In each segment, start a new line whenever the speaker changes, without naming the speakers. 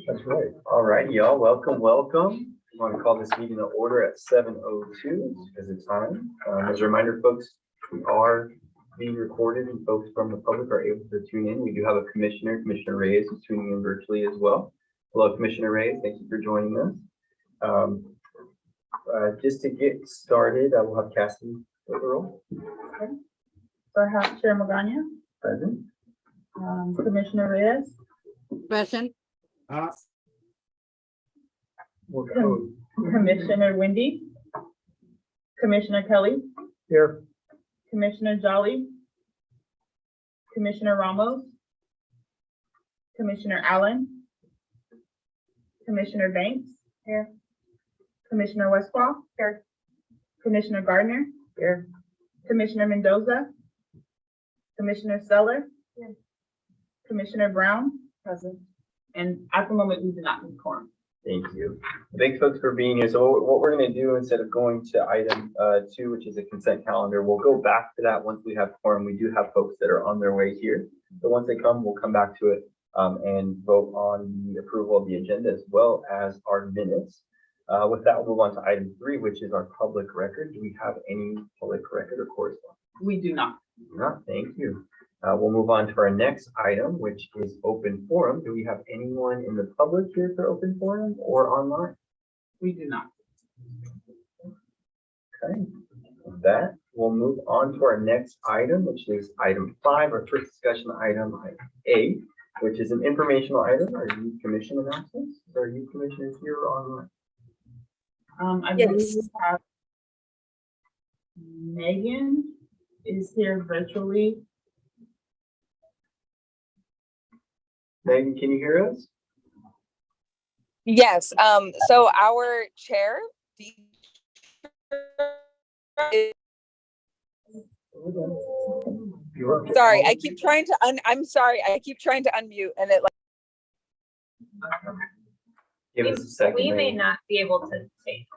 That's right. All right, y'all. Welcome, welcome. I want to call this meeting to order at 7:02 as the time. As a reminder, folks, we are being recorded and folks from the public are able to tune in. We do have a commissioner, Commissioner Reyes, who's tuning in virtually as well. Hello, Commissioner Reyes. Thank you for joining us. Just to get started, I will have Cassie take the roll.
Okay. So I have Chair Magana,
Present.
Commissioner Reyes,
Present.
Commissioner Wendy, Commissioner Kelly,
Here.
Commissioner Jolly, Commissioner Ramos, Commissioner Allen, Commissioner Banks, here, Commissioner Westfall, here, Commissioner Gardner, here, Commissioner Mendoza, Commissioner Seller, here, Commissioner Brown, present, and at the moment, we do not need quorum.
Thank you. Thanks, folks, for being here. So what we're going to do, instead of going to item 2, which is a consent calendar, we'll go back to that once we have quorum. We do have folks that are on their way here. So once they come, we'll come back to it and vote on the approval of the agenda as well as our minutes. With that, we'll move on to item 3, which is our public record. Do we have any public record or correspondence?
We do not.
No, thank you. We'll move on to our next item, which is open forum. Do we have anyone in the public here for open forum or online?
We do not.
Okay, with that, we'll move on to our next item, which is item 5, our first discussion item, item A, which is an informational item, our youth commission announcements. Are youth commissioners here or online?
I
Yes.
believe we have Megan is here virtually.
Megan, can you hear us?
Yes, so our chair, sorry, I keep trying to I'm sorry, I keep trying to unmute and it
Give us a second.
We may
Megan.
not be able to take.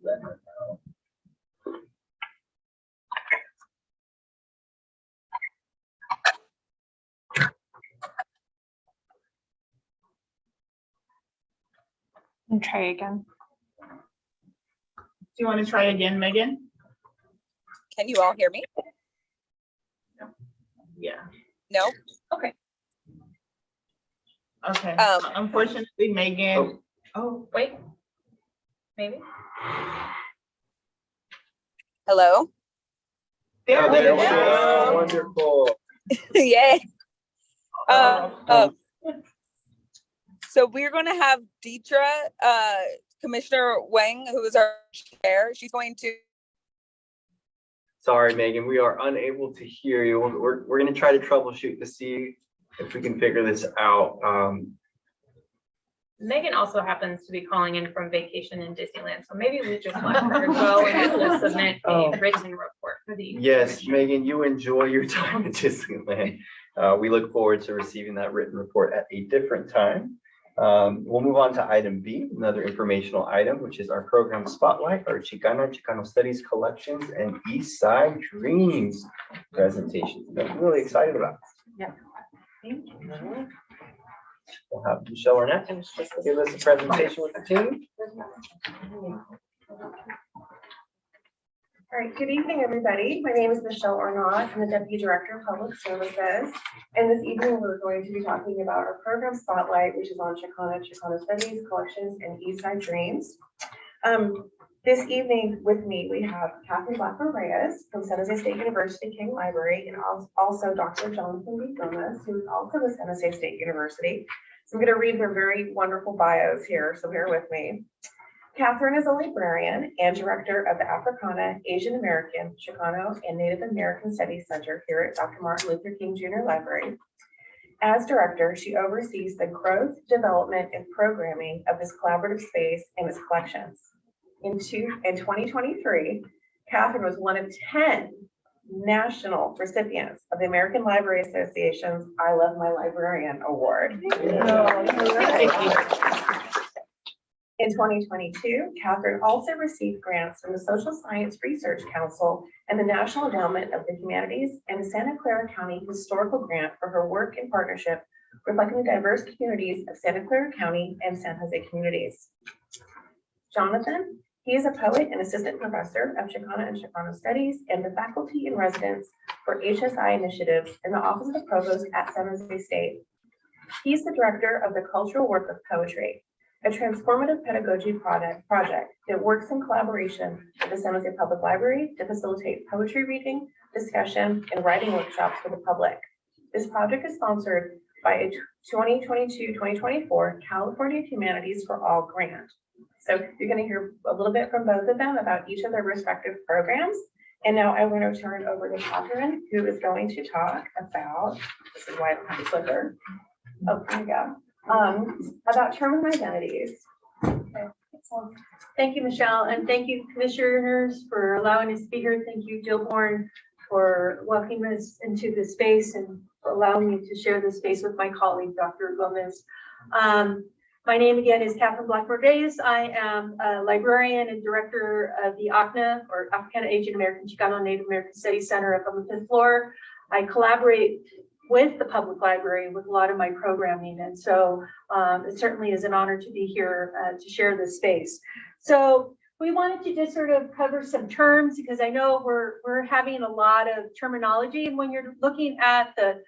Let her know.
And try again.
Do you want to try again, Megan?
can you all hear me?
Yeah.
No?
Okay.
Um,
Unfortunately, Megan.
Oh, wait. Maybe.
Hello?
Oh,
we
there we
go.
go. Wonderful.
Yay. So we're going to have Deidre, Commissioner Wang, who is our chair. She's going to.
Sorry, Megan, we are unable to hear you. We're going to try to troubleshoot to see if we can figure this out.
Megan also happens to be calling in from vacation in Disneyland, so maybe we just let her go and we'll submit a written report for the.
Yes, Megan, you enjoy your time at Disneyland. We look forward to receiving that written report at a different time. We'll move on to item B, another informational item, which is our program spotlight, our Chicano Studies collections and East Side Dreams presentations. I'm really excited about.
Yeah. Thank you.
We'll have Michelle Arnett give us a presentation with the team.
All right, good evening, everybody. My name is Michelle Arnott. I'm the Deputy Director of Public Services. And this evening, we're going to be talking about our program spotlight, which is on Chicano Studies, Collections, and East Side Dreams. This evening with me, we have Catherine Blackburn Reyes from San Jose State University King Library, and also Dr. Jonathan B. Gomez, who is also with San Jose State University. So I'm going to read their very wonderful bios here, so bear with me. Catherine is a librarian and director of the Africana, Asian American, Chicano, and Native American Studies Center here at Dr. Martin Luther King Jr. Library. As director, she oversees the growth, development, and programming of this collaborative space and its collections. In 2023, Catherine was one of 10 national recipients of the American Library Association's I Love My Librarian Award. In 2022, Catherine also received grants from the Social Science Research Council and the National Endowment of the Humanities and the Santa Clara County Historical Grant for her work in partnership reflecting the diverse communities of Santa Clara County and San Jose communities. Jonathan, he is a poet and assistant professor of Chicana and Chicano Studies and the faculty in residence for HSI initiatives in the Office of the Provost at San Jose State. He's the director of the Cultural Work of Poetry, a transformative pedagogy project that works in collaboration with the San Jose Public Library to facilitate poetry reading, discussion, and writing workshops for the public. This project is sponsored by a 2022-2024 California Humanities for All grant. So you're going to hear a little bit from both of them about each of their respective programs. And now I'm going to turn it over to Catherine, who is going to talk about, this is why I don't have a clicker. Oh, there you go. About term and identities. Okay.
Thank you, Michelle, and thank you, commissioners, for allowing us to be here. Thank you, Jill Bourne, for welcoming us into this space and for allowing me to share this space with my colleague, Dr. Gomez. My name again is Catherine Blackmore-Reyes. I am a librarian and director of the AACNA, or Africana Asian American Chicano Native American Studies Center up on the 5th floor. I collaborate with the public library with a lot of my programming. And so it certainly is an honor to be here to share this space. So we wanted to just sort of cover some terms because I know we're having a lot of terminology. And when you're looking at the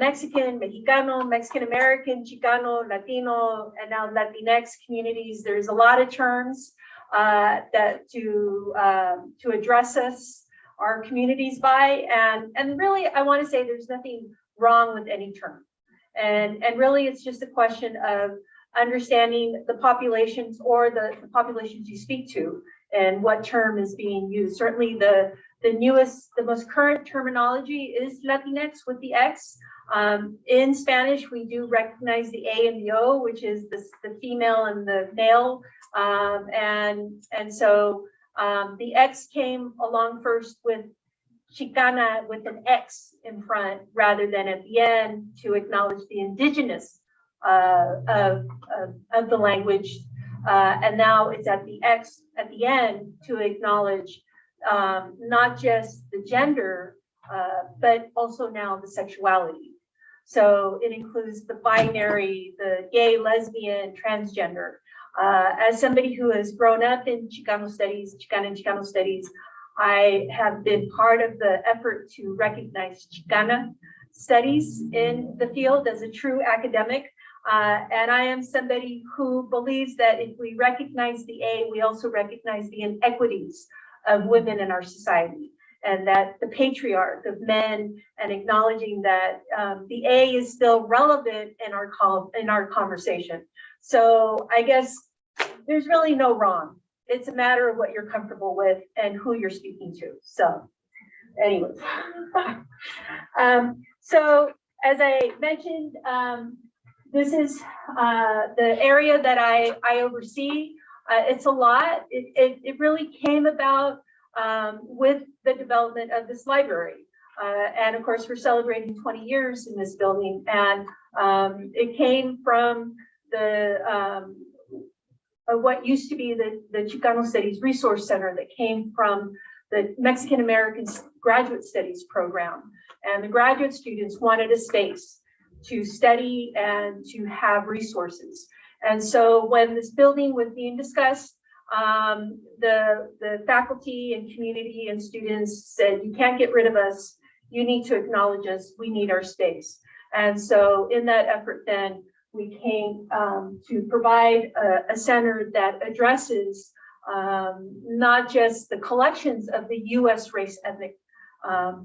Mexican, Mexicano, Mexican-American, Chicano, Latino, and now Latinx communities, there's a lot of terms that to address us, our communities by, and really I want to say there's nothing wrong with any term, and really it's just a question of understanding the populations or the populations you speak to and what term is being used. Certainly the most current terminology is Latinx with the X. In Spanish we do recognize the A and the O, which is the female and the male, and so the X came along first with Chicana with an X in front rather than at the end to acknowledge the indigenous of the language. And now it's at the X at the end to acknowledge not just the gender, but also now the sexuality. So it includes the binary, the gay, lesbian, transgender. As somebody who has grown up in Chicano studies, Chicana and Chicano studies, I have been part of the effort to recognize Chicana studies in the field as a true academic. And I am somebody who believes that if we recognize the A, we also recognize the inequities of women in our society, and that the patriarch of men, and acknowledging that the A is still relevant in our conversation. So I guess there's really no wrong. It's a matter of what you're comfortable with and who you're speaking to. So anyways, so as I mentioned, this is the area that I oversee. It's a lot. It really came about with the development of this library. And of course, we're celebrating 20 years in this building. And it came from the what used to be the Chicano Studies Resource Center that came from the Mexican American Graduate Studies program. And the graduate students wanted a space to study and to have resources. And so when this building was being discussed, the faculty and community and students said, you can't get rid of us. You need to acknowledge us. We need our space. And so in that effort, then we came to provide a center that addresses not just the collections of the US race ethnic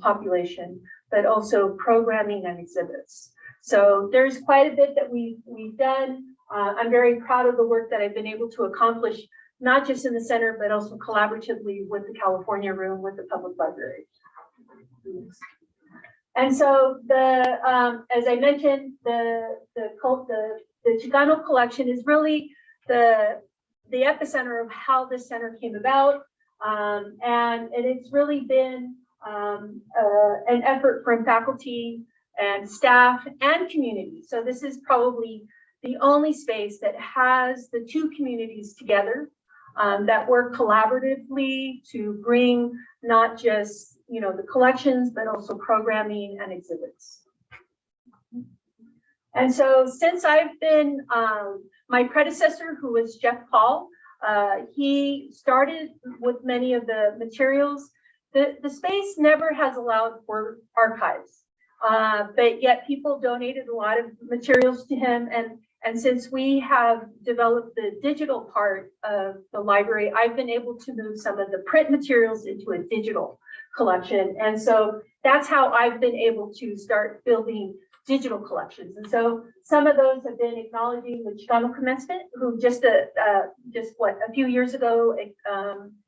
population, but also programming and exhibits. So there's quite a bit that we've done. I'm very proud of the work that I've been able to accomplish, not just in the center, but also collaboratively with the California Room, with the public library. And so as I mentioned, the Chicano collection is really the epicenter of how this center came about. And it's really been an effort from faculty and staff and community. So this is probably the only space that has the two communities together, that work collaboratively to bring not just, the collections, but also programming and exhibits. And so since I've been, my predecessor, who was Jeff Paul, he started with many of the materials. The space never has allowed for archives, but yet people donated a lot of materials to him. And since we have developed the digital part of the library, I've been able to move some of the print materials into a digital collection. And so that's how I've been able to start building digital collections. And so some of those have been acknowledging the Chicano Commencement, who just a few years ago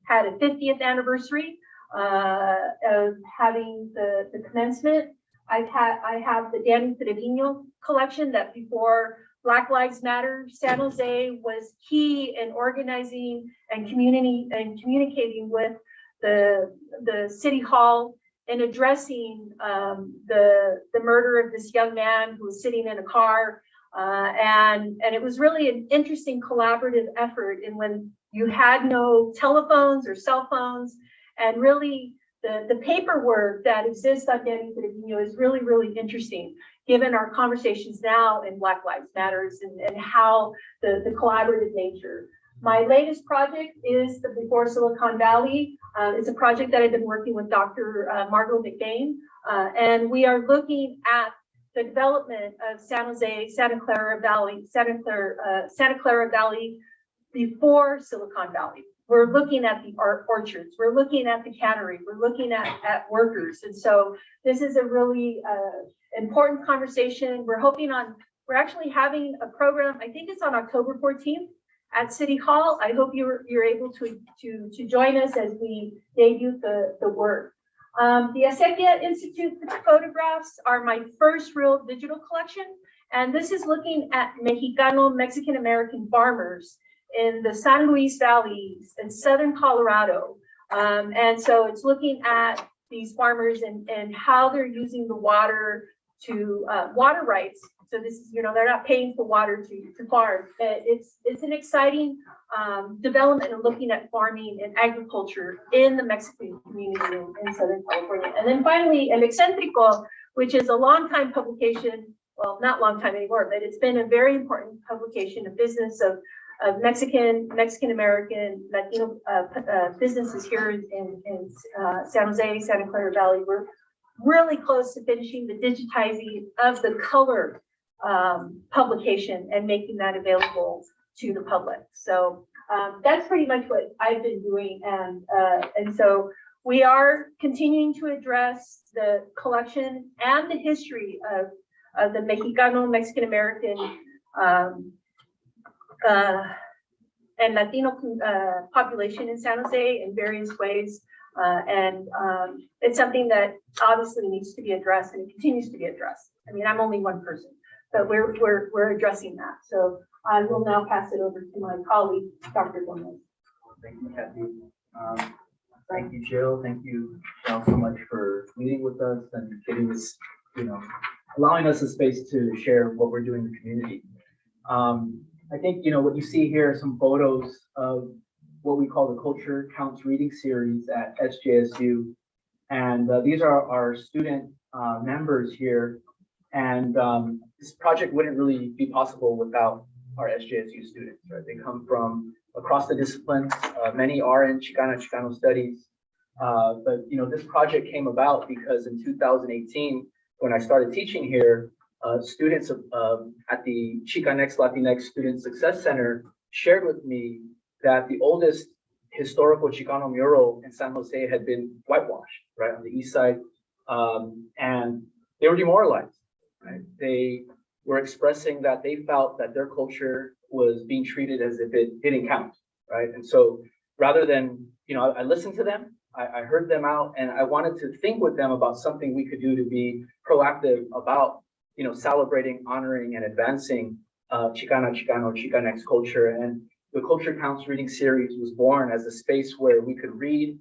had a 50th anniversary of having the commencement. I have the Danny Trevino collection that before Black Lives Matter, San Jose was key in organizing and communicating with the city hall and addressing the murder of this young man who was sitting in a car. And it was really an interesting collaborative effort. And when you had no telephones or cell phones, and really the paperwork that exists on Danny Trevino is really, really interesting, given our conversations now in Black Lives Matters and how the collaborative nature. My latest project is the Before Silicon Valley. It's a project that I've been working with Dr. Margot McBain, and we are looking at the development of San Jose, Santa Clara Valley before Silicon Valley. We're looking at the art orchards, we're looking at the cannery, we're looking at workers. And so this is a really important conversation. We're actually having a program, I think it's on October 14th at City Hall. I hope you're able to join us as we debut the work. The Acequia Institute photographs are my first real digital collection. And this is looking at Mexican-American farmers in the San Luis Valleys in Southern Colorado. And so it's looking at these farmers and how they're using the water to water rights. So this is, they're not paying for water to farm. It's an exciting development in looking at farming and agriculture in the Mexican community in Southern California. And then finally, El Excentrico, which is a longtime publication, well, not long time anymore, but it's been a very important publication of business of Mexican-American, Latino businesses here in San Jose, Santa Clara Valley. We're really close to finishing the digitizing of the color publication and making that available to the public. So that's pretty much what I've been doing. And so we are continuing to address the collection and the history of the Mexican-American and Latino population in San Jose in various ways. And it's something that obviously needs to be addressed, and it continues to be addressed. I mean, I'm only one person, but we're addressing that. So I will now pass it over to my colleague, Dr. Gomez.
Thank you, Kathy. Thank you, Jill. Thank you, Michelle, so much for meeting with us and getting this, allowing us a space to share what we're doing in the community. I think, what you see here are some photos of what we call the Culture Counts Reading Series at SJSU. And these are our student members here. And this project wouldn't really be possible without our SJSU students, right? They come from across the disciplines. Many are in Chicano Studies. But, this project came about because in 2018, when I started teaching here, students at the Chicanx Latinx Student Success Center shared with me that the oldest historical Chicano mural in San Jose had been whitewashed, right, on the east side. And they were demoralized, right? They were expressing that they felt that their culture was being treated as if it didn't count, right? And so rather than, I listened to them, I heard them out, and I wanted to think with them about something we could do to be proactive about celebrating, honoring, and advancing Chicanx culture. And the Culture Counts Reading Series was born as a space where we could read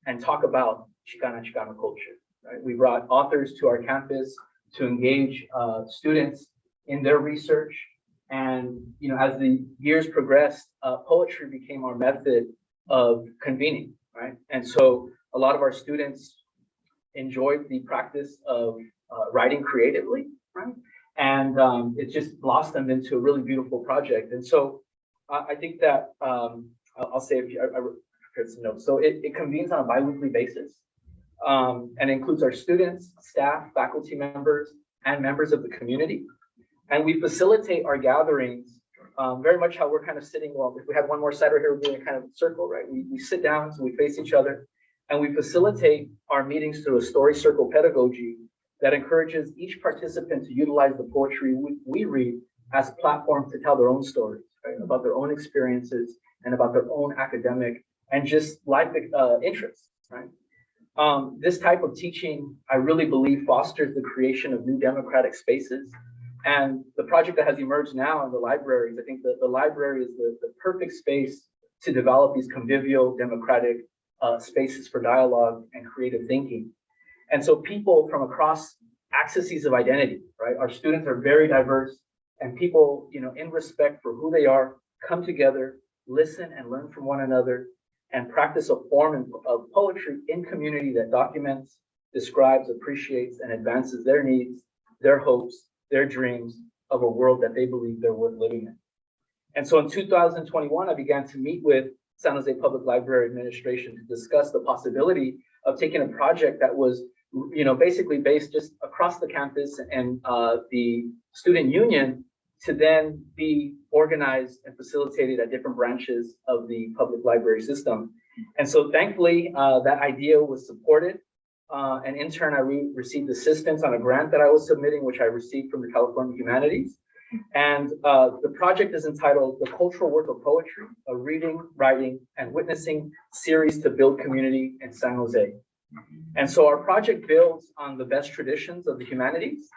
and talk about Chicano culture. Right? We brought authors to our campus to engage students in their research And, as the years progressed, poetry became our method of convening, right? And so a lot of our students enjoyed the practice of writing creatively, right? And it just blossomed into a really beautiful project. And so I think that I'll say a few, I prepared some notes. So it convenes on a biweekly basis and includes our students, staff, faculty members, and members of the community. And we facilitate our gatherings very much how we're kind of sitting. Well, if we had one more side right here, we're doing a kind of circle, right? We sit down, so we face each other, and we facilitate our meetings through a story circle pedagogy that encourages each participant to utilize the poetry we read as platforms to tell their own stories, right? About their own experiences and about their own academic and just life interests, right? This type of teaching, I really believe, fosters the creation of new democratic spaces. And the project that has emerged now in the libraries, I think that the library is the perfect space to develop these convivial, democratic spaces for dialogue and creative thinking. And so people from across axes of identity, right? Our students are very diverse, and people, in respect for who they are, come together, listen and learn from one another, and practice a form of poetry in community that documents, describes, appreciates, and advances their needs, their hopes, their dreams of a world that they believe they're worth living in. And so in 2021, I began to meet with San Jose Public Library Administration to discuss the possibility of taking a project that was, basically based just across the campus and the student union to then be organized and facilitated at different branches of the public library system. And so thankfully, that idea was supported. And in turn, I received assistance on a grant that I was submitting, which I received from the California Humanities. And the project is entitled The Cultural Work of Poetry, a reading, writing, and witnessing series to build community in San Jose. And so our project builds on the best traditions of the humanities.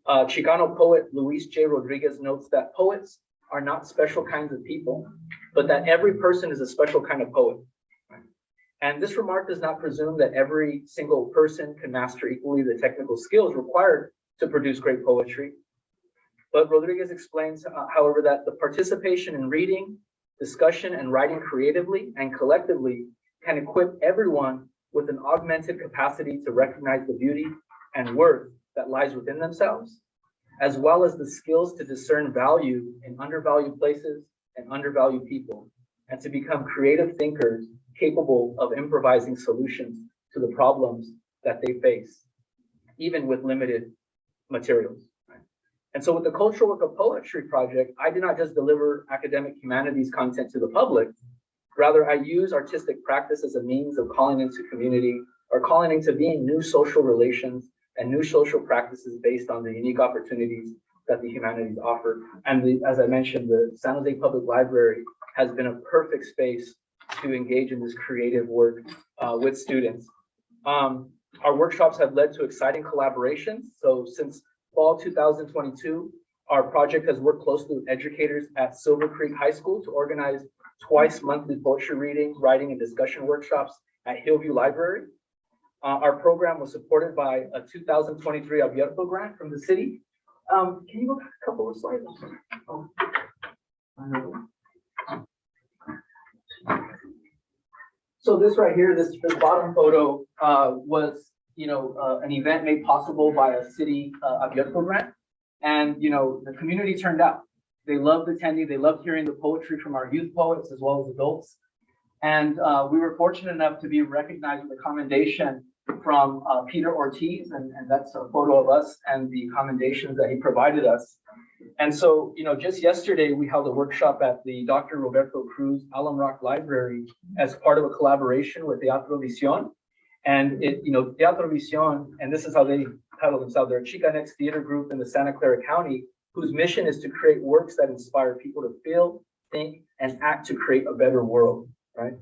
Chicano poet Luis J. Rodriguez notes that poets are not special kinds of people, but that every person is a special kind of poet. And this remark does not presume that every single person can master equally the technical skills required to produce great poetry. But Rodriguez explains, however, that the participation in reading, discussion, and writing creatively and collectively can equip everyone with an augmented capacity to recognize the beauty and worth that lies within themselves, as well as the skills to discern value in undervalued places and undervalued people, and to become creative thinkers capable of improvising solutions to the problems that they face, even with limited materials. And so with the Cultural Work of Poetry project, I did not just deliver academic humanities content to the public. Rather, I use artistic practice as a means of calling into community or calling into being new social relations and new social practices based on the unique opportunities that the humanities offer. And as I mentioned, the San Jose Public Library has been a perfect space to engage in this creative work with students. Our workshops have led to exciting collaborations. So since fall 2022, our project has worked closely with educators at Silver Creek High School to organize twice monthly poetry reading, writing, and discussion workshops at Hillview Library. Our program was supported by a 2023 Abierto grant from the city. Can you go a couple of slides? Oh. So this right here, this bottom photo was, an event made possible by a city Abierto grant. And, the community turned out. They loved attending. They loved hearing the poetry from our youth poets as well as adults. And we were fortunate enough to be recognized with a commendation from Peter Ortiz, and that's a photo of us and the commendations that he provided us. And so, just yesterday, we held a workshop at the Dr. Roberto Cruz Alum Rock Library as part of a collaboration with Teatro Visión. And Teatro Visión, and this is how they title themselves, they're a Chicanx theater group in the Santa Clara County, whose mission is to create works that inspire people to feel, think, and act to create a better world, right?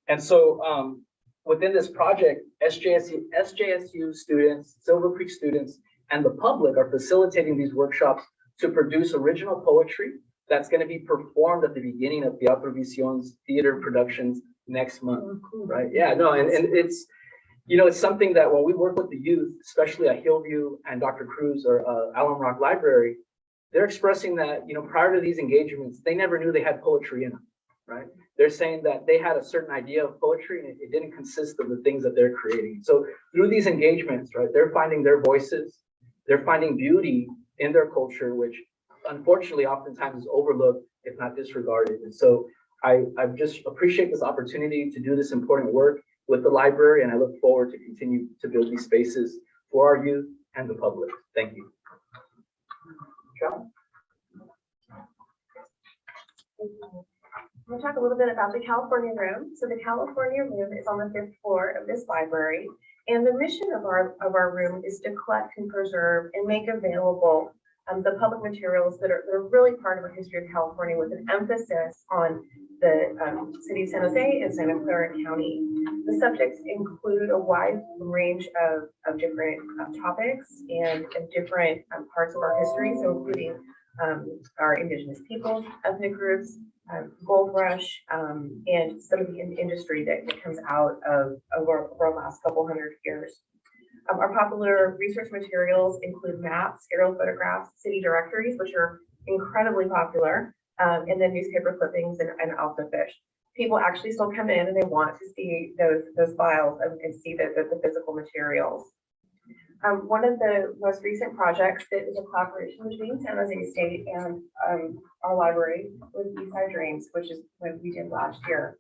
And so within this project, SJSU students, Silver Creek students, and the public are facilitating these workshops to produce original poetry that's going to be performed at the beginning of Teatro Visión's theater productions next month, right? Yeah, no, and it's, it's something that when we work with the youth, especially at Hillview and Dr. Cruz or Alum Rock Library, they're expressing that, prior to these engagements, they never knew they had poetry in them, right? They're saying that they had a certain idea of poetry and it didn't consist of the things that they're creating. So through these engagements, right, they're finding their voices, they're finding beauty in their culture, which unfortunately oftentimes is overlooked, if not disregarded. And so I just appreciate this opportunity to do this important work with the library, and I look forward to continue to build these spaces for our youth and the public. Thank you. Michelle?
We'll talk a little bit about the California Room. So the California Room is on the 5th floor of this library. And the mission of our room is to collect and preserve and make available the public materials that are really part of our history of California, with an emphasis on the city of San Jose and Santa Clara County. The subjects include a wide range of different topics and different parts of our history. So including our indigenous peoples, ethnic groups, gold rush, and some of the industry that comes out of our last couple hundred years. Our popular research materials include maps, aerial photographs, city directories, which are incredibly popular, and then newspaper clippings and alpha fish. People actually still come in and they want to see those files and see the physical materials. One of the most recent projects that is a collaboration between San Jose State and our library was Eastside Dreams, which is what we did last year.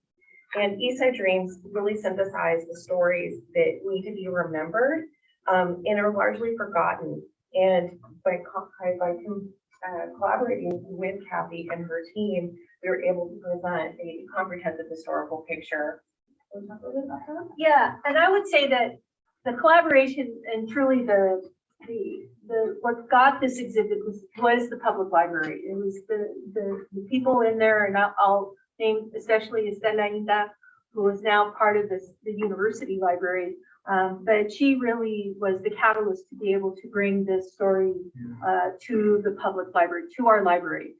And Eastside Dreams really synthesize the stories that need to be remembered and are largely forgotten. And by collaborating with Kathy and her team, we were able to present a comprehensive historical picture. Can we talk a little bit about that?
Yeah, and I would say that the collaboration and truly the what got this exhibit was the public library. It was the people in there, and I'll name especially Estela Inda, who is now part of the university library. But she really was the catalyst to be able to bring this story to the public library, to our library.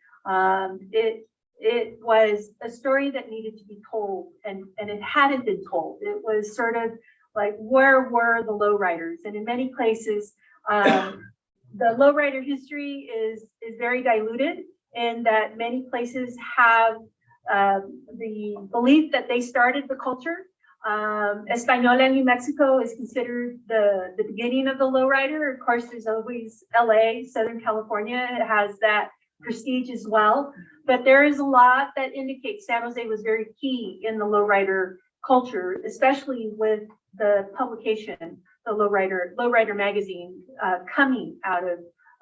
It was a story that needed to be told, and it hadn't been told. It was sort of like, where were the lowriders? And in many places, the lowrider history is very diluted, in that many places have the belief that they started the culture. Española in New Mexico is considered the beginning of the lowrider. Of course, there's always LA, Southern California. It has that prestige as well. But there is a lot that indicates San Jose was very key in the lowrider culture, especially with the publication, the Lowrider magazine, coming out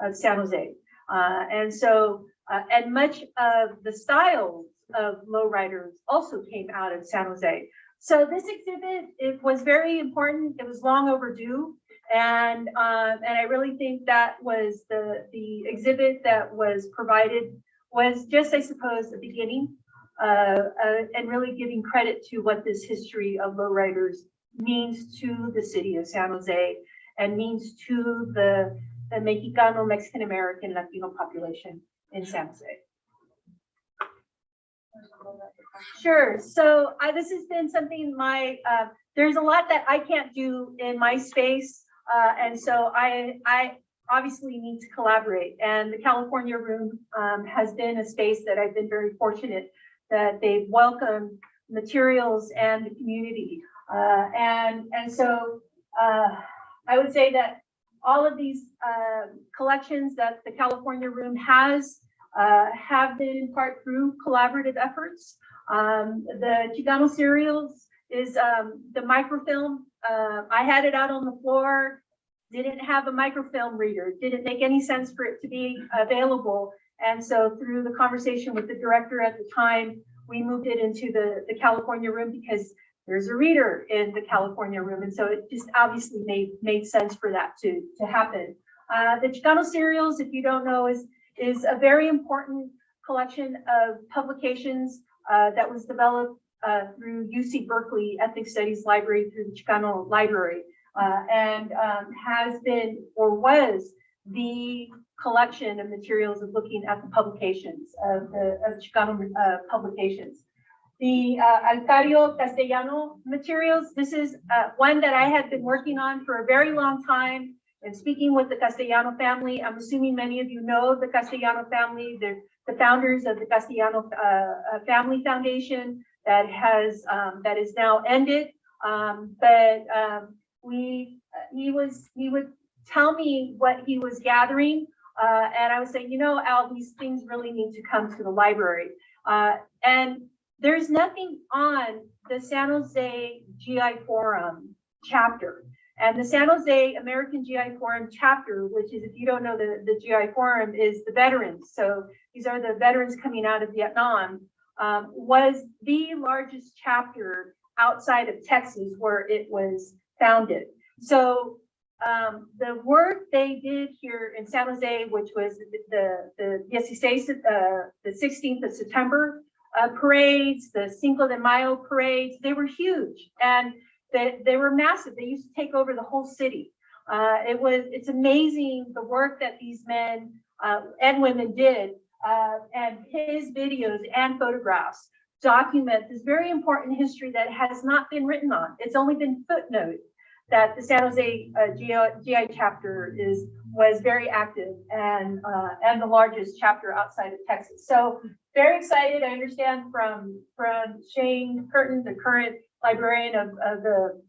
of San Jose. And so, and much of the styles of lowriders also came out of San Jose. So this exhibit, it was very important. It was long overdue. And I really think that was the exhibit that was provided was just, I suppose, the beginning, and really giving credit to what this history of lowriders means to the city of San Jose and means to the Mexicano, Mexican American, Latino population in San Jose. Sure. So this has been something there's a lot that I can't do in my space. And so I obviously need to collaborate. And the California Room has been a space that I've been very fortunate that they've welcomed materials and the community. And so I would say that all of these collections that the California Room has have been in part through collaborative efforts. The Chicano Serials is the microfilm. I had it out on the floor, didn't have a microfilm reader, didn't make any sense for it to be available. And so through the conversation with the director at the time, we moved it into the California Room because there's a reader in the California Room. And so it just obviously made sense for that to happen. The Chicano Serials, if you don't know, is a very important collection of publications that was developed through UC Berkeley Ethnic Studies Library, through the Chicano Library, and has been or was the collection of materials of looking at the publications of Chicano publications. The Alcario Castellano materials, this is one that I had been working on for a very long time. and speaking with the Castellano family. I'm assuming many of you know the Castellano family. They're the founders of the Castellano Family Foundation that is now ended. He would tell me what he was gathering, and I would say, you know, Al, these things really need to come to the library. And there's nothing on the San Jose GI Forum chapter. And the San Jose American GI Forum chapter, which is, if you don't know, the GI Forum is the veterans. So these are the veterans coming out of Vietnam, was the largest chapter outside of Texas where it was founded. So the work they did here in San Jose, which was the 16th of September parades, the Cinco de Mayo parades, they were huge. And they were massive. They used to take over the whole city. It's amazing the work that these men and women did, and his videos and photographs document this very important history that has not been written on. It's only been footnoted that the San Jose GI chapter was very active and the largest chapter outside of Texas. So very excited. I understand from Shane Curtin, the current librarian of the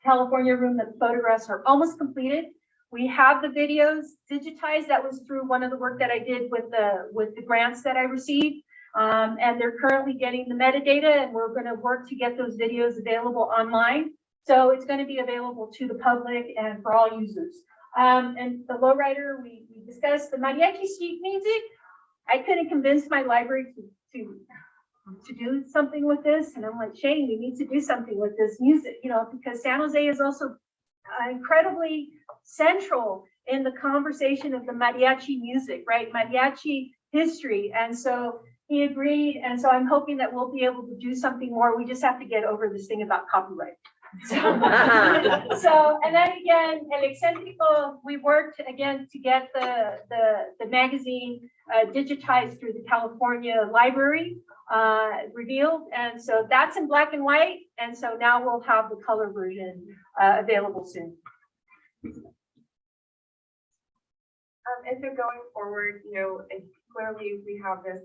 California room, that the photographs are almost completed. We have the videos digitized. That was through one of the work that I did with the grants that I received. And they're currently getting the metadata, and we're going to work to get those videos available online. So it's going to be available to the public and for all users. And the lowrider, we discussed the mariachi sheet music. I couldn't convince my library to do something with this. And I'm like, Shane, we need to do something with this music, you know, because San Jose is also incredibly central in the conversation of the mariachi music, right? Mariachi history. And so he agreed. And so I'm hoping that we'll be able to do something more. We just have to get over this thing about copyright. So, and then again, El Excentrico, we worked again to get the magazine digitized through the California Library, revealed. And so that's in black and white. And so now we'll have the color version available soon.
And so going forward, you know, clearly we have this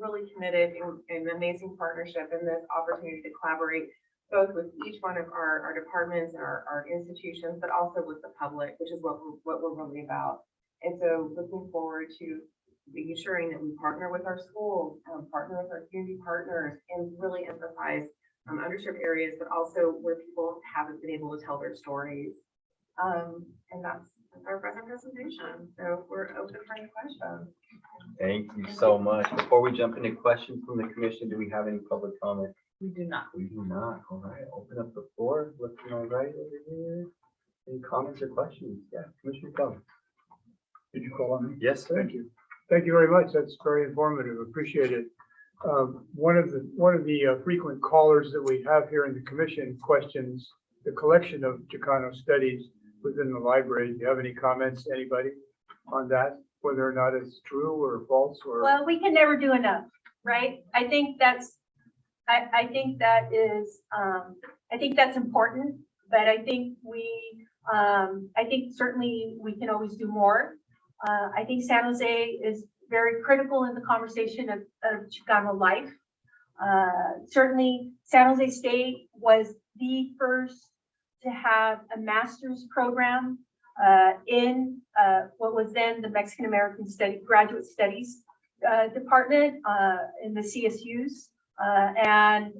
really committed and amazing partnership and this opportunity to collaborate both with each one of our departments and our institutions, but also with the public, which is what we're really about. And so looking forward to ensuring that we partner with our schools, partner with our community partners, and really emphasize underserved areas, but also where people haven't been able to tell their stories. And that's our present presentation. So we're open for any questions.
Thank you so much. Before we jump into questions from the commission, do we have any public comment?
We do not.
We do not. All right, open up the floor. Look to my right over here. Any comments or questions? Yeah, Commissioner Kelly.
Did you call on me?
Yes, sir.
Thank you. Thank you very much. That's very informative. Appreciate it. One of the frequent callers that we have here in the commission questions the collection of Chicano studies within the library. Do you have any comments, anybody, on that? Whether or not it's true or false or?
Well, we can never do enough, right? I think that is important, but I think certainly we can always do more. I think San Jose is very critical in the conversation of Chicano life. Certainly San Jose State was the first to have a master's program in what was then the Mexican American Graduate Studies department in the CSUs. And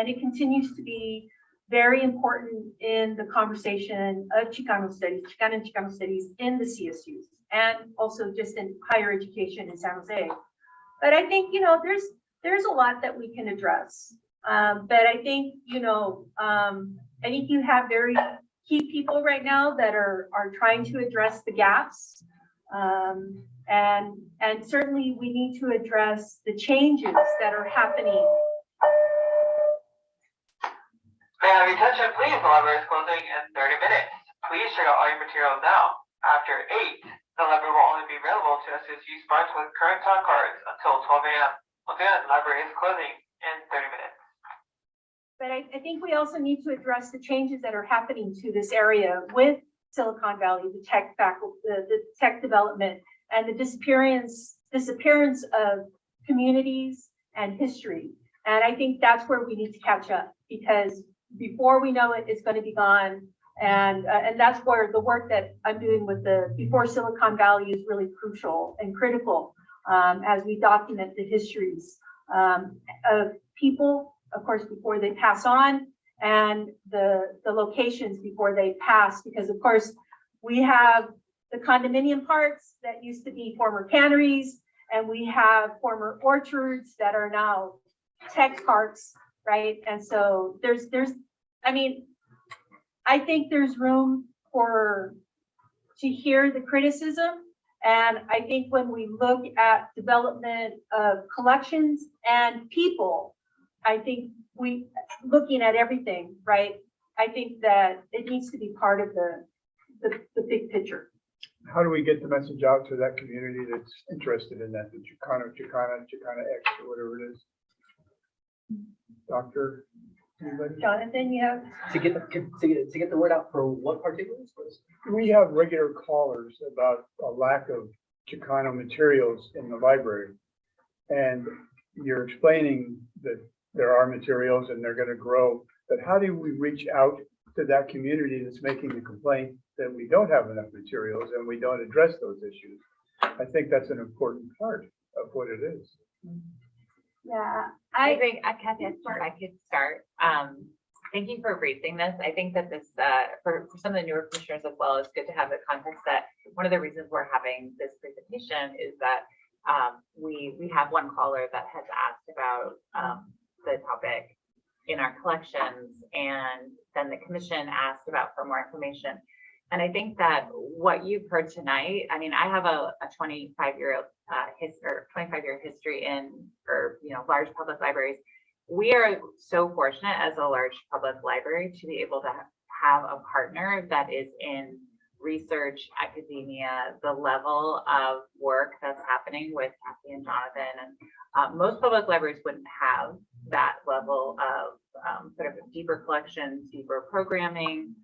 it continues to be very important in the conversation of Chicano studies, Chicano and Chicano studies in the CSUs, and also just in higher education in San Jose. But I think, you know, there's a lot that we can address. But I think, you know, I think you have very key people right now that are trying to address the gaps. And certainly we need to address the changes that are happening.
May I have your attention, please? The library is closing in 30 minutes. Please check out all your materials now. After 8, the library will only be available to assist you sponge with current time cards until 12 a.m. Again, the library is closing in 30 minutes.
But I think we also need to address the changes that are happening to this area with Silicon Valley, the tech faculty, the tech development, and the disappearance of communities and history. And I think that's where we need to catch up, because before we know it, it's going to be gone. And that's where the work that I'm doing with the Before Silicon Valley is really crucial and critical, as we document the histories of people, of course, before they pass on, and the locations before they pass, because of course we have the condominium parks that used to be former canneries, and we have former orchards that are now tech parks, right? And so I mean, I think there's room to hear the criticism. And I think when we look at development of collections and people, I think looking at everything, right? I think that it needs to be part of the big picture.
How do we get the message out to that community that's interested in that, the Chicano X, or whatever it is? Doctor, anybody?
Jonathan, you have?
To get the word out for what particulars?
We have regular callers about a lack of Chicano materials in the library. And you're explaining that there are materials and they're going to grow, but how do we reach out to that community that's making the complaint that we don't have enough materials and we don't address those issues? I think that's an important part of what it is.
Yeah,
I think, Kathy, if I could start. Thank you for raising this. I think that this, for some of the newer commissioners as well, it's good to have the context that one of the reasons we're having this presentation is that we have one caller that has asked about the topic in our collections, and then the commission asked about for more information. And I think that what you've heard tonight, I mean, I have a 25-year history in, large public libraries. We are so fortunate as a large public library to be able to have a partner that is in research, academia, the level of work that's happening with Kathy and Jonathan. And most public libraries wouldn't have that level of sort of deeper collections, deeper programming,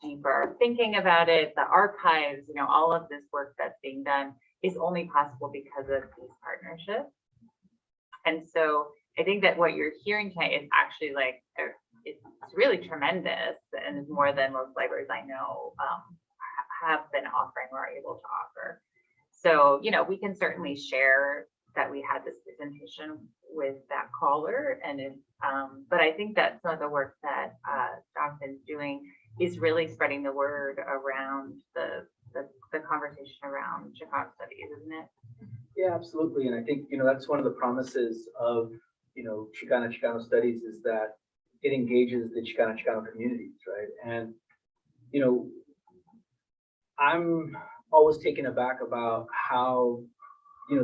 deeper thinking about it, the archives, all of this work that's being done is only possible because of these partnerships. And so I think that what you're hearing tonight is actually it's really tremendous, and is more than most libraries I know have been offering or are able to offer. So, we can certainly share that we had this presentation with that caller, and but I think that some of the work that Jonathan's doing is really spreading the word around the conversation around Chicano studies, isn't it?
Yeah, absolutely. And I think, that's one of the promises of, Chicano studies is that it engages the Chicano communities, right? And, I'm always taken aback about how,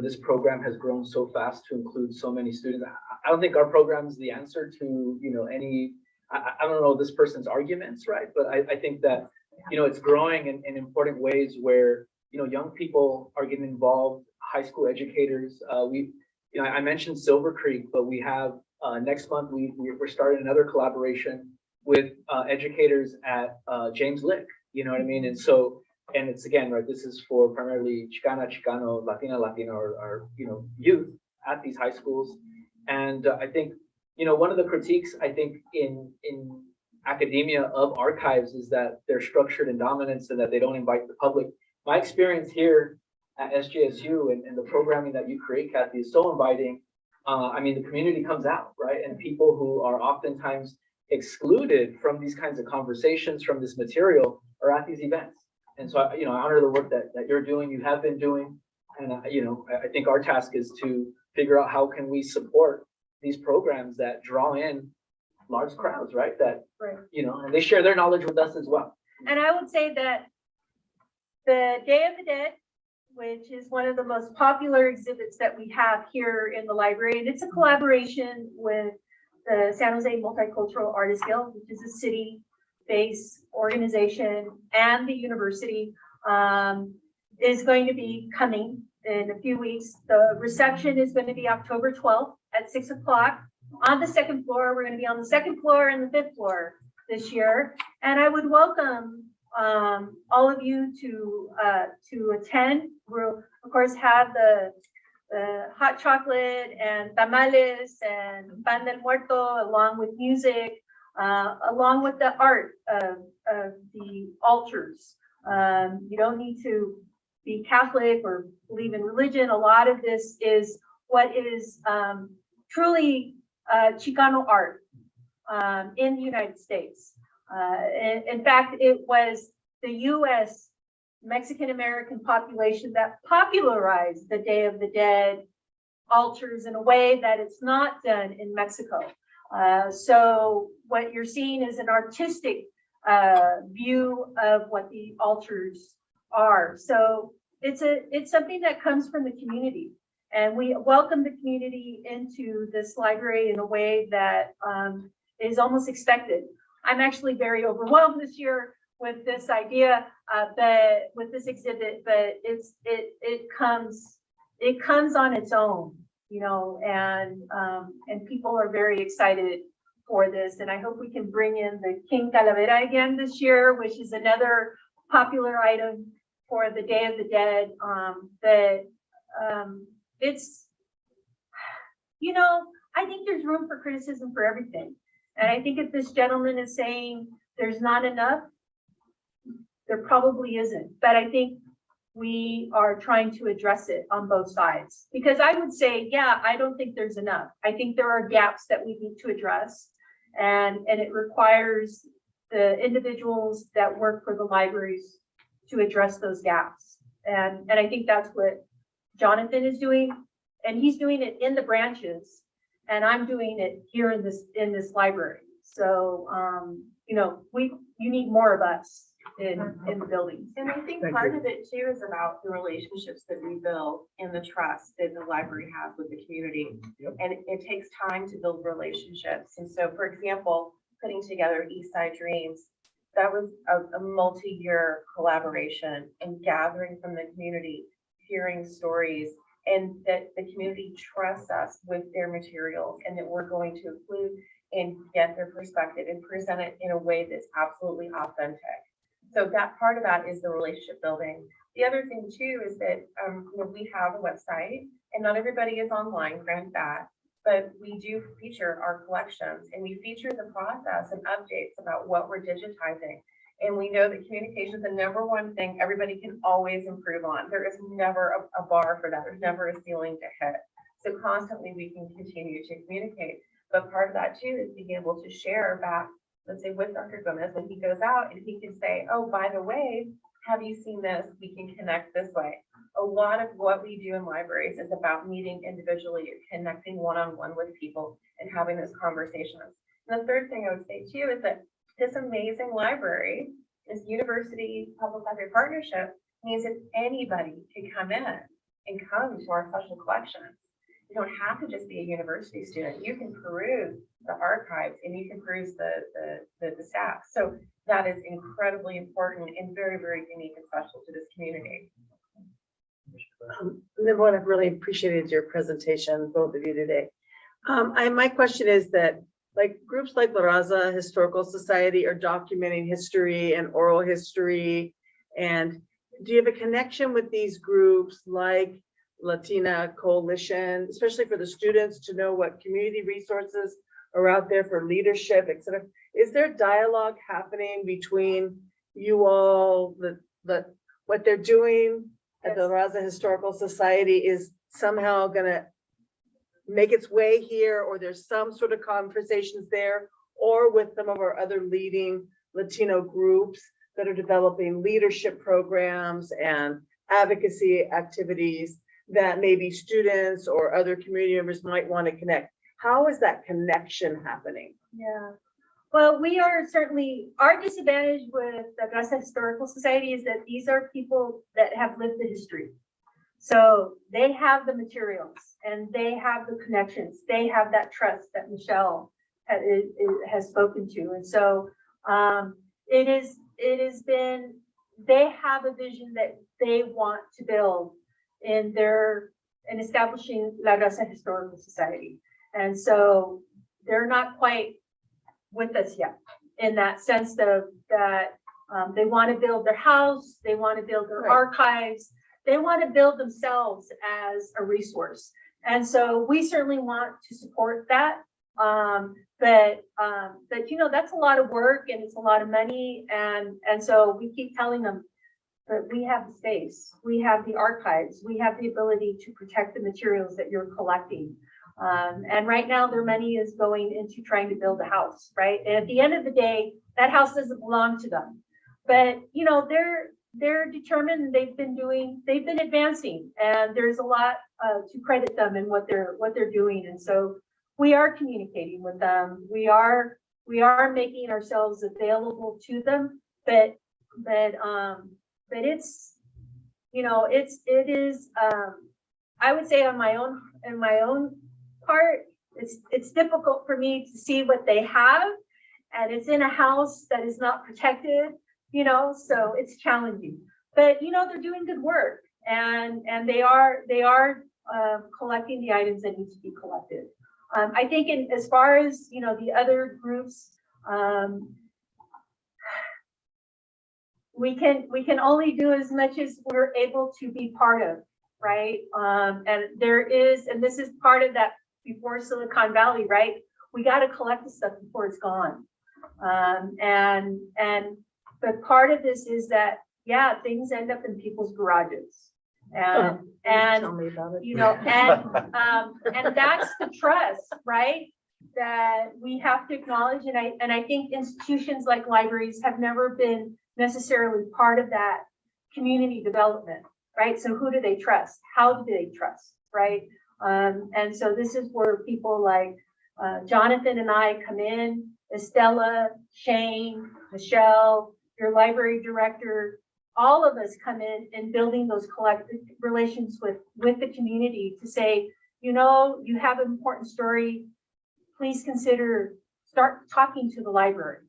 this program has grown so fast to include so many students. I don't think our program is the answer to, any, I don't know this person's arguments, right? But I think that, it's growing in important ways where, young people are getting involved, high school educators. I mentioned Silver Creek, but we have next month, we're starting another collaboration with educators at James Lick, you know what I mean? And so, and it's again, right, this is for primarily Chicano, Latina, or youth at these high schools. And I think, one of the critiques, I think, in academia of archives is that they're structured in dominance and that they don't invite the public. My experience here at SJSU and the programming that you create, Kathy, is so inviting. The community comes out, right? And people who are oftentimes excluded from these kinds of conversations, from this material, are at these events. And so, I honor the work that you're doing, you have been doing. And, I think our task is to figure out how can we support these programs that draw in large crowds, right? That,
Right.
And they share their knowledge with us as well.
And I would say that the Day of the Dead, which is one of the most popular exhibits that we have here in the library, and it's a collaboration with the San Jose Multicultural Artists Guild, which is a city-based organization, and the university is going to be coming in a few weeks. The reception is going to be October 12th at 6 o'clock on the second floor. We're going to be on the second floor and the fifth floor this year. And I would welcome all of you to attend. We'll, of course, have the hot chocolate and tamales and pan del muerto, along with music, along with the art of the altars. You don't need to be Catholic or believe in religion. A lot of this is what is truly Chicano art in the United States. In fact, it was the U.S. Mexican-American population that popularized the Day of the Dead altars in a way that it's not done in Mexico. So what you're seeing is an artistic view of what the altars are. So it's something that comes from the community. And we welcome the community into this library in a way that is almost expected. I'm actually very overwhelmed this year with this idea, but with this exhibit, but it comes on its own, you know, and people are very excited for this. And I hope we can bring in the King Calavera again this year, which is another popular item for the Day of the Dead. It's, you know, I think there's room for criticism for everything. And I think if this gentleman is saying there's not enough, there probably isn't. But I think we are trying to address it on both sides. Because I would say, yeah, I don't think there's enough. I think there are gaps that we need to address. And it requires the individuals that work for the libraries to address those gaps. And I think that's what Jonathan is doing. And he's doing it in the branches. And I'm doing it here in this library. So, you know, you need more of us in the buildings.
And I think
Thank
part
you.
of it too is about the relationships that we build and the trust that the library has with the community.
Yep.
And it takes time to build relationships. And so, for example, putting together East Side Dreams, that was a multi-year collaboration and gathering from the community, hearing stories, and that the community trusts us with their materials and that we're going to include and get their perspective and present it in a way that's absolutely authentic. So that part of that is the relationship building. The other thing too is that you know, we have a website and not everybody is online, grant that, but we do feature our collections and we feature the process and updates about what we're digitizing. And we know that communication is the number one thing everybody can always improve on. There is never a bar for that. There's never a ceiling to hit. So constantly we can continue to communicate. But part of that too is being able to share back, let's say with Dr. Gomez, when he goes out and he can say, oh, by the way, have you seen this? We can connect this way. A lot of what we do in libraries is about meeting individually, connecting one-on-one with people and having those conversations. And the third thing I would say too is that this amazing library, this university public-library partnership, means that anybody can come in and come to our special collections. You don't have to just be a university student. You can peruse the archives and you can peruse the staff. So that is incredibly important and very, very unique and special to this community.
Number one, I've really appreciated your presentation, both of you today. My question is that like groups like La Raza Historical Society are documenting history and oral history. And do you have a connection with these groups like Latina Coalition, especially for the students to know what community resources are out there for leadership, et cetera? Is there dialogue happening between you all, what they're doing at the Raza Historical Society is somehow gonna make its way here, or there's some sort of conversations there, or with some of our other leading Latino groups that are developing leadership programs and advocacy activities that maybe students or other community members might want to connect? How is that connection happening?
Yeah. Well, we are certainly, our disadvantage with the Raza Historical Society is that these are people that have lived the history. So they have the materials and they have the connections. They have that trust that Michelle has spoken to. And so it has been, they have a vision that they want to build in establishing La Raza Historical Society. And so they're not quite with us yet in that sense of that They want to build their house, they want to build their
Right.
archives, they want to build themselves as a resource. And so we certainly want to support that. But you know, that's a lot of work and it's a lot of money. And so we keep telling them that we have the space, we have the archives, we have the ability to protect the materials that you're collecting. And right now their money is going into trying to build a house, right? And at the end of the day, that house doesn't belong to them. But, you know, they're determined, they've been advancing, and there's a lot to credit them in what they're doing. And so we are communicating with them. We are making ourselves available to them, but it's, you know, it is, I would say in my own part, it's difficult for me to see what they have, and it's in a house that is not protected, you know, so it's challenging. But, you know, they're doing good work, and they are collecting the items that need to be collected. I think as far as, you know, the other groups, we can only do as much as we're able to be part of, right? And this is part of that before Silicon Valley, right? We got to collect the stuff before it's gone. But part of this is that, yeah, things end up in people's garages. And
Tell me about it.
you know, and that's the trust, right? That we have to acknowledge. And I think institutions like libraries have never been necessarily part of that community development, right? So who do they trust? How do they trust, right? And so this is where people like Jonathan and I come in, Estella, Shane, Michelle, your library director, all of us come in and building those collective relations with the community to say, you know, you have an important story, please start talking to the library.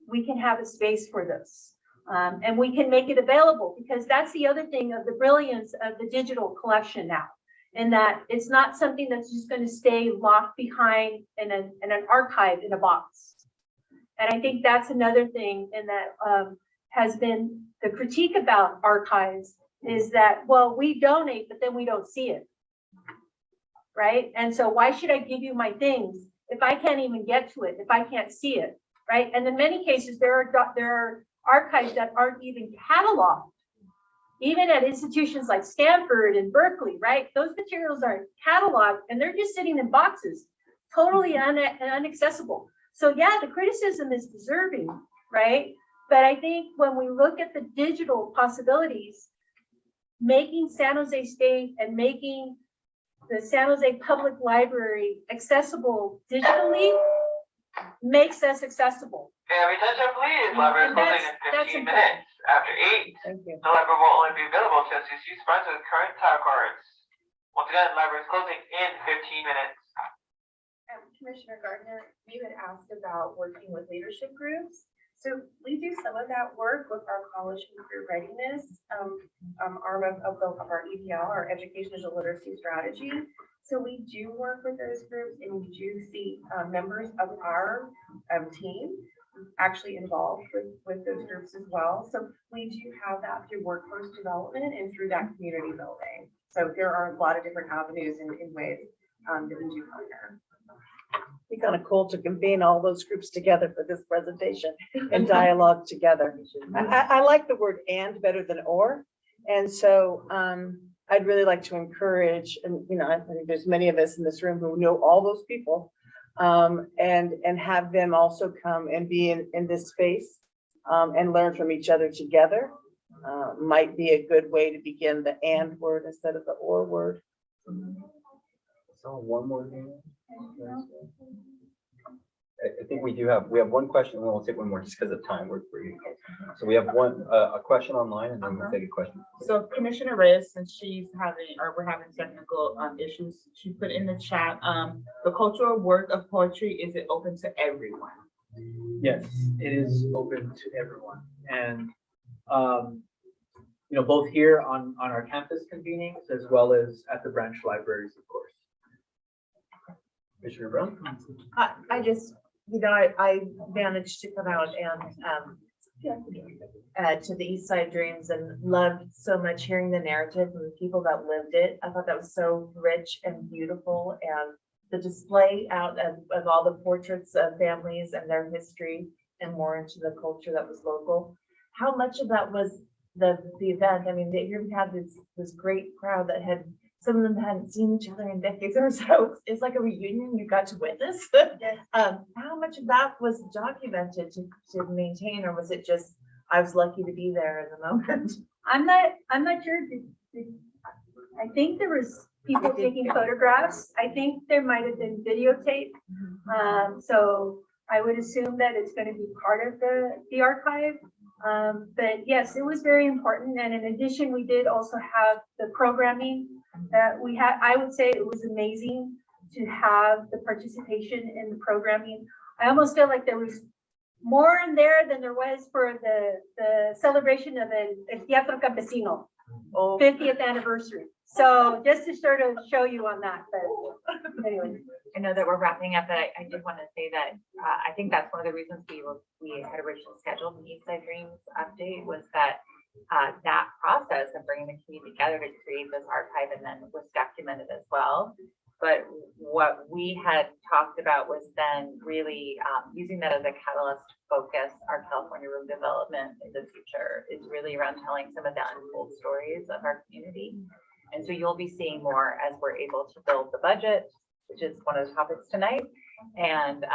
We can have a space for this. And we can make it available, because that's the other thing of the brilliance of the digital collection now, in that it's not something that's just going to stay locked behind in an archive in a box. And I think that's another thing, and that has been the critique about archives, is that, well, we donate, but then we don't see it, right? And so why should I give you my things if I can't even get to it, if I can't see it, right? And in many cases, there are archives that aren't even cataloged, even at institutions like Stanford and Berkeley, right? Those materials aren't cataloged, and they're just sitting in boxes, totally inaccessible. So yeah, the criticism is deserving, right? But I think when we look at the digital possibilities, making San Jose State and making the San Jose Public Library accessible digitally makes us accessible.
May I attention, please? Library is closing in
That's
15
important.
minutes. After 8,
Thank you.
the library will only be available to SUC students with current tile cards. Once again, library is closing in 15 minutes.
Commissioner Gardner, you had asked about working with leadership groups. So we do some of that work with our college and career readiness arm of our EDL, our Education Digital Literacy Strategy. So we do work with those groups, and we do see members of our team actually involved with those groups as well. So we do have that through workforce development and through that community building. So there are a lot of different avenues and ways that we do partner.
Be kind of cool to convene all those groups together for this presentation and dialogue together. I like the word "and" better than "or," and so I'd really like to encourage, and you know, I think there's many of us in this room who know all those people, and have them also come and be in this space and learn from each other together. Might be a good way to begin the "and" word instead of the "or" word.
So one more thing. I think we have one question, and we'll take one more just because of time. So we have a question online, and then we'll take a question.
So Commissioner Reyes, since we're having technical issues, she put in the chat, the cultural work of poetry, is it open to everyone?
Yes, it is open to everyone. And, you know, both here on our campus convenings as well as at the branch libraries, of course.
Commissioner Brown?
I just, you know, I managed to come out and
to the East Side Dreams and loved so much hearing the narrative from the people that lived it. I thought that was so rich and beautiful, and the display out of all the portraits of families and their history and more into the culture that was local. How much of that was the event? I mean, here we had this great crowd that had, some of them hadn't seen each other in decades or so. It's like a reunion you got to witness. How much of that was documented to maintain, or was it just, I was lucky to be there in the moment?
I'm not sure. I think there was people taking photographs. I think there might have been videotape. So I would assume that it's going to be part of the archive. But yes, it was very important. And in addition, we did also have the programming that we had. I would say it was amazing to have the participation in the programming. I almost feel like there was more in there than there was for the celebration of El Teatro Campesino, 50th anniversary. So just to sort of show you on that, but anyway.
I know that we're wrapping up, but I did want to say that I think that's one of the reasons we had originally scheduled the East Side Dreams update, was that that process of bringing the community together to create this archive and then was documented as well. But what we had talked about was then really using that as a catalyst to focus our California Room development in the future is really around telling some of the untold stories of our community. And so you'll be seeing more as we're able to build the budget, which is one of the topics tonight, and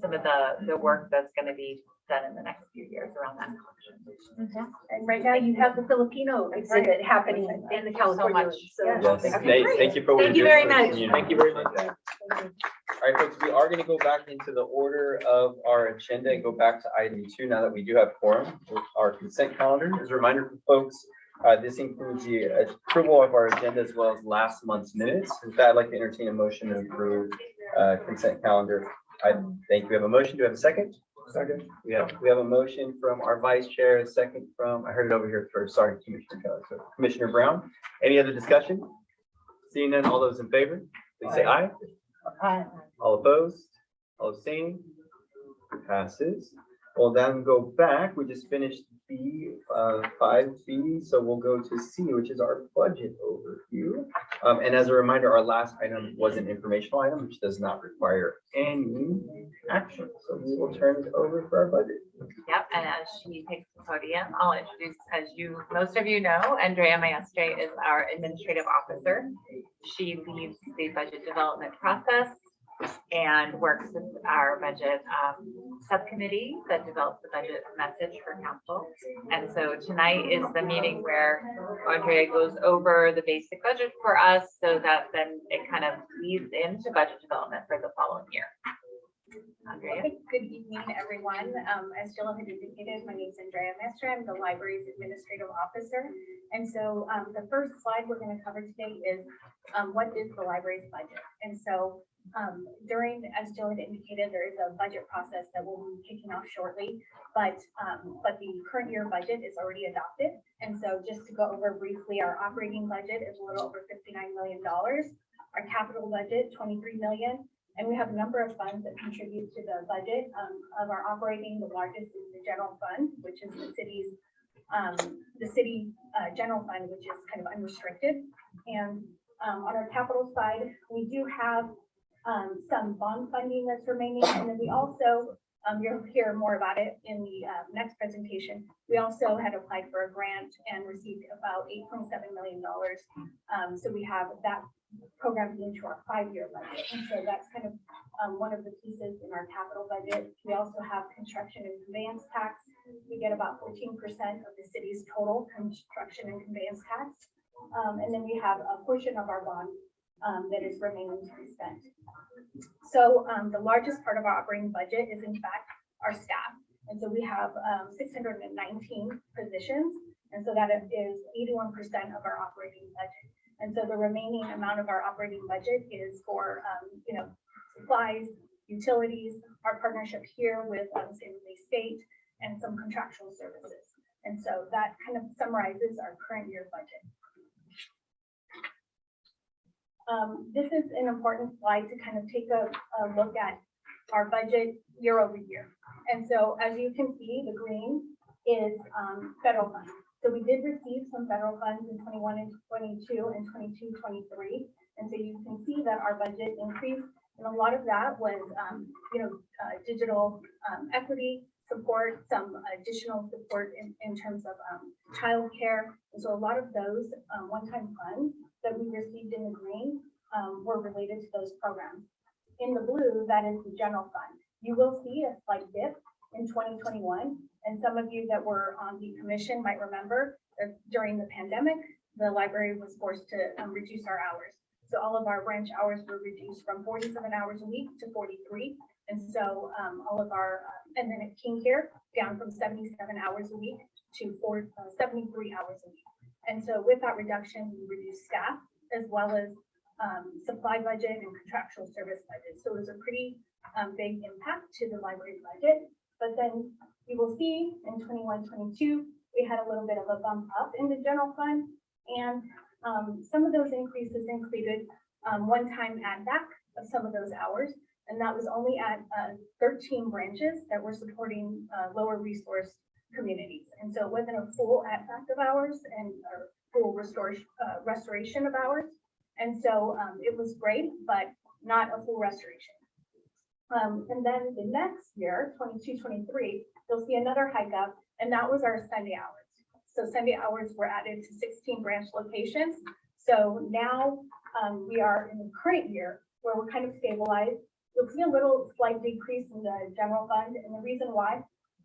some of the work that's going to be done in the next few years around that collection.
And right now you have the Filipino exhibit happening in the California.
much.
So,
Yes,
yeah.
thank you for what
Thank
you're
you very
doing for the
much.
community.
Thank you very much.
All right, folks, we are going to go back into the order of our agenda and go back to item 2 now that we do have quorum with our consent calendar. As a reminder for folks, this includes the approval of our agenda as well as last month's minutes. With that, I'd like to entertain a motion to approve consent calendar. I think we have a motion. Do we have a second?
Second.
We have a motion from our vice chair, a second from, I heard it over here first, sorry, Commissioner Keller. So Commissioner Brown, any other discussion? Seeing none, all those in favor, please say aye.
Aye.
All opposed, all abstaining, passes. We'll then go back, we just finished B, 5B, so we'll go to C, which is our budget overview. And as a reminder, our last item was an informational item, which does not require any action. So we will turn it over for our budget.
Yep, and as she takes the podium, I'll introduce, as most of you know, Andrea Maestre is our administrative officer. She leads the budget development process and works with our budget subcommittee that develops the budget message for council. And so tonight is the meeting where Andrea goes over the basic budget for us so that then it kind of leads into budget development for the following year. Andrea?
Okay, good evening, everyone. As Jill had indicated, my name is Andrea Maestre. I'm the library's administrative officer. And so the first slide we're going to cover today is what is the library's budget? And so as Jill had indicated, there is a budget process that will be kicking off shortly, but the current year budget is already adopted. And so just to go over briefly, our operating budget is a little over $59 million. Our capital budget, $23 million. And we have a number of funds that contribute to the budget of our operating. The largest is the general fund, which is the city general fund, which is kind of unrestricted. And on our capital side, we do have some bond funding that's remaining. And then we also, you'll hear more about it in the next presentation. We also had applied for a grant and received about $8.7 million. So we have that programmed into our 5-year budget. And so that's kind of one of the pieces in our capital budget. We also have construction and conveyance tax. We get about 14% of the city's total construction and conveyance tax. And then we have a portion of our bond that is remaining to be spent. So the largest part of our operating budget is in fact our staff. And so we have 619 positions. And so that is 81% of our operating budget. And so the remaining amount of our operating budget is for, supplies, utilities, our partnership here with San Luis State, and some contractual services. And so that kind of summarizes our current year budget. This is an important slide to kind of take a look at our budget year over year. And so as you can see, the green
is federal funds. So we did receive some federal funds in 21 and 22 and 22, 23. And so you can see that our budget increased, and a lot of that was, digital equity support, some additional support in terms of childcare. And so a lot of those one-time funds that we received in the green were related to those programs. In the blue, that is the general fund. You will see a slight dip in 2021. And some of you that were on the commission might remember that during the pandemic, the library was forced to reduce our hours. So all of our branch hours were reduced from 47 hours a week to 43. And so all of our, and then at King Care, down from 77 hours a week to 73 hours a week. And so with that reduction, we reduced staff as well as supply budget and contractual service budget. So it was a pretty big impact to the library budget. But then you will see in 21, 22, we had a little bit of a bump up in the general fund. And some of those increases included one-time add back of some of those hours. And that was only at 13 branches that were supporting lower resource communities. And so it wasn't a full add back of hours and a full restoration of hours. And so it was great, but not a full restoration. And then the next year, 22, 23, you'll see another hike up, and that was our Sunday hours. So Sunday hours were added to 16 branch locations. So now we are in the current year where we're kind of stabilized. You'll see a little slight decrease in the general fund. And the reason why,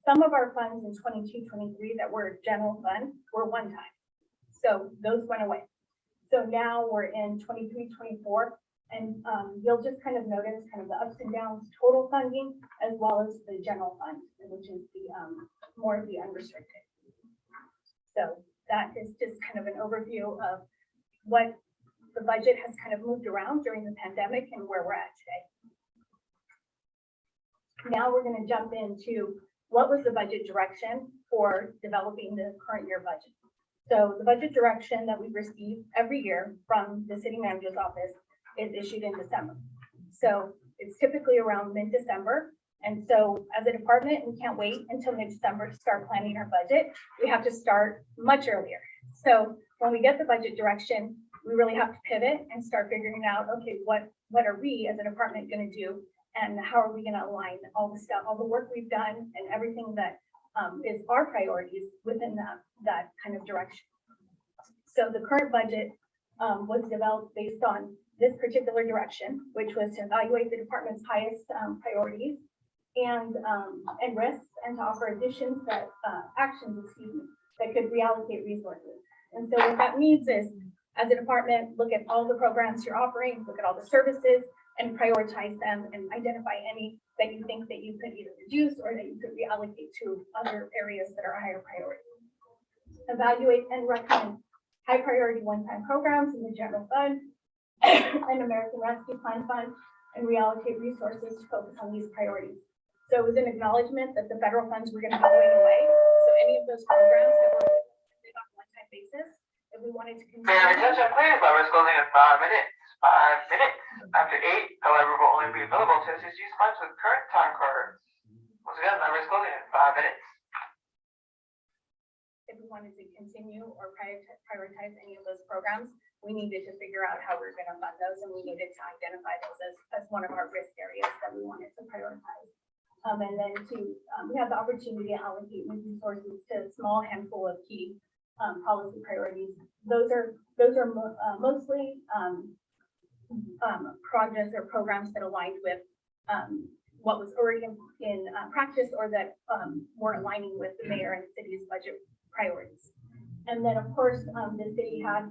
some of our funds in 22, 23 that were general fund were one time. So those went away. So now we're in 23, 24. And you'll just kind of notice kind of the ups and downs, total funding, as well as the general fund, which is the more of the unrestricted. So that is just kind of an overview of what the budget has kind of moved around during the pandemic and where we're at today. Now we're going to jump into what was the budget direction for developing the current year budget. So the budget direction that we receive every year from the city manager's office is issued in December. So it's typically around mid-December. And so as a department, we can't wait until mid-December to start planning our budget. We have to start much earlier. So when we get the budget direction, we really have to pivot and start figuring out, okay, what are we as a department going to do? And how are we going to align all the stuff, all the work we've done and everything that is our priorities within that kind of direction. So the current budget was developed based on this particular direction, which was to evaluate the department's highest priorities and risks, and to offer actions that could reallocate resources. And so what that means is, as a department, look at all the programs you're offering, look at all the services, and prioritize them and identify any that you think that you could either reduce or that you could reallocate to other areas that are higher priority. Evaluate and recommend high priority one-time programs in the general fund and American Rescue Plan Fund, and reallocate resources to focus on these priorities. So it was an acknowledgement that the federal funds were going to be going away. So any of those programs that were on a one-time basis, if we wanted to continue.
Attention please, library is closing in 5 minutes. 5 minutes. After 8, the library will only be available to assist use funds with current time cards. Once again, the library is closing in 5 minutes.
If we wanted to continue or prioritize any of those programs, we needed to figure out how we're going to fund those, and we needed to identify those as one of our risk areas that we wanted to prioritize. And then we have the opportunity to allocate resources to a small handful of key policy priorities. Those are mostly projects or programs that aligned with what was already in practice, or that were aligning with the mayor and city's budget priorities. And then, of course, the city had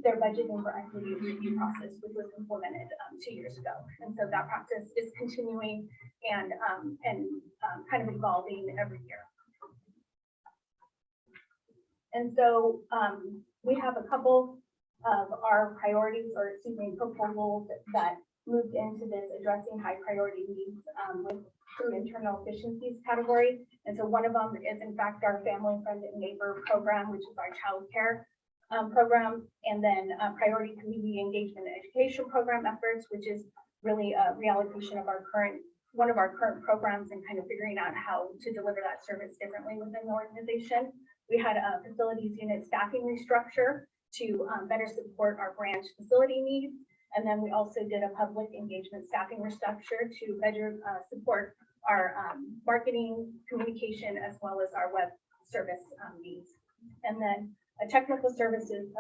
their budgeting for equity review process, which was implemented 2 years ago. And so that process is continuing and kind of evolving every year. And so we have a couple of our priorities, or excuse me, proposals that moved into this addressing high priority needs through internal efficiencies category. And so one of them is in fact our family, friend, and neighbor program, which is our child care program, and then priority community engagement and education program efforts, which is really a reallocation of our current one of our current programs and kind of figuring out how to deliver that service differently within the organization. We had a facilities unit staffing restructure to better support our branch facility needs. And then we also did a public engagement staffing restructure to better support our marketing, communication, as well as our web service needs. And then a technical services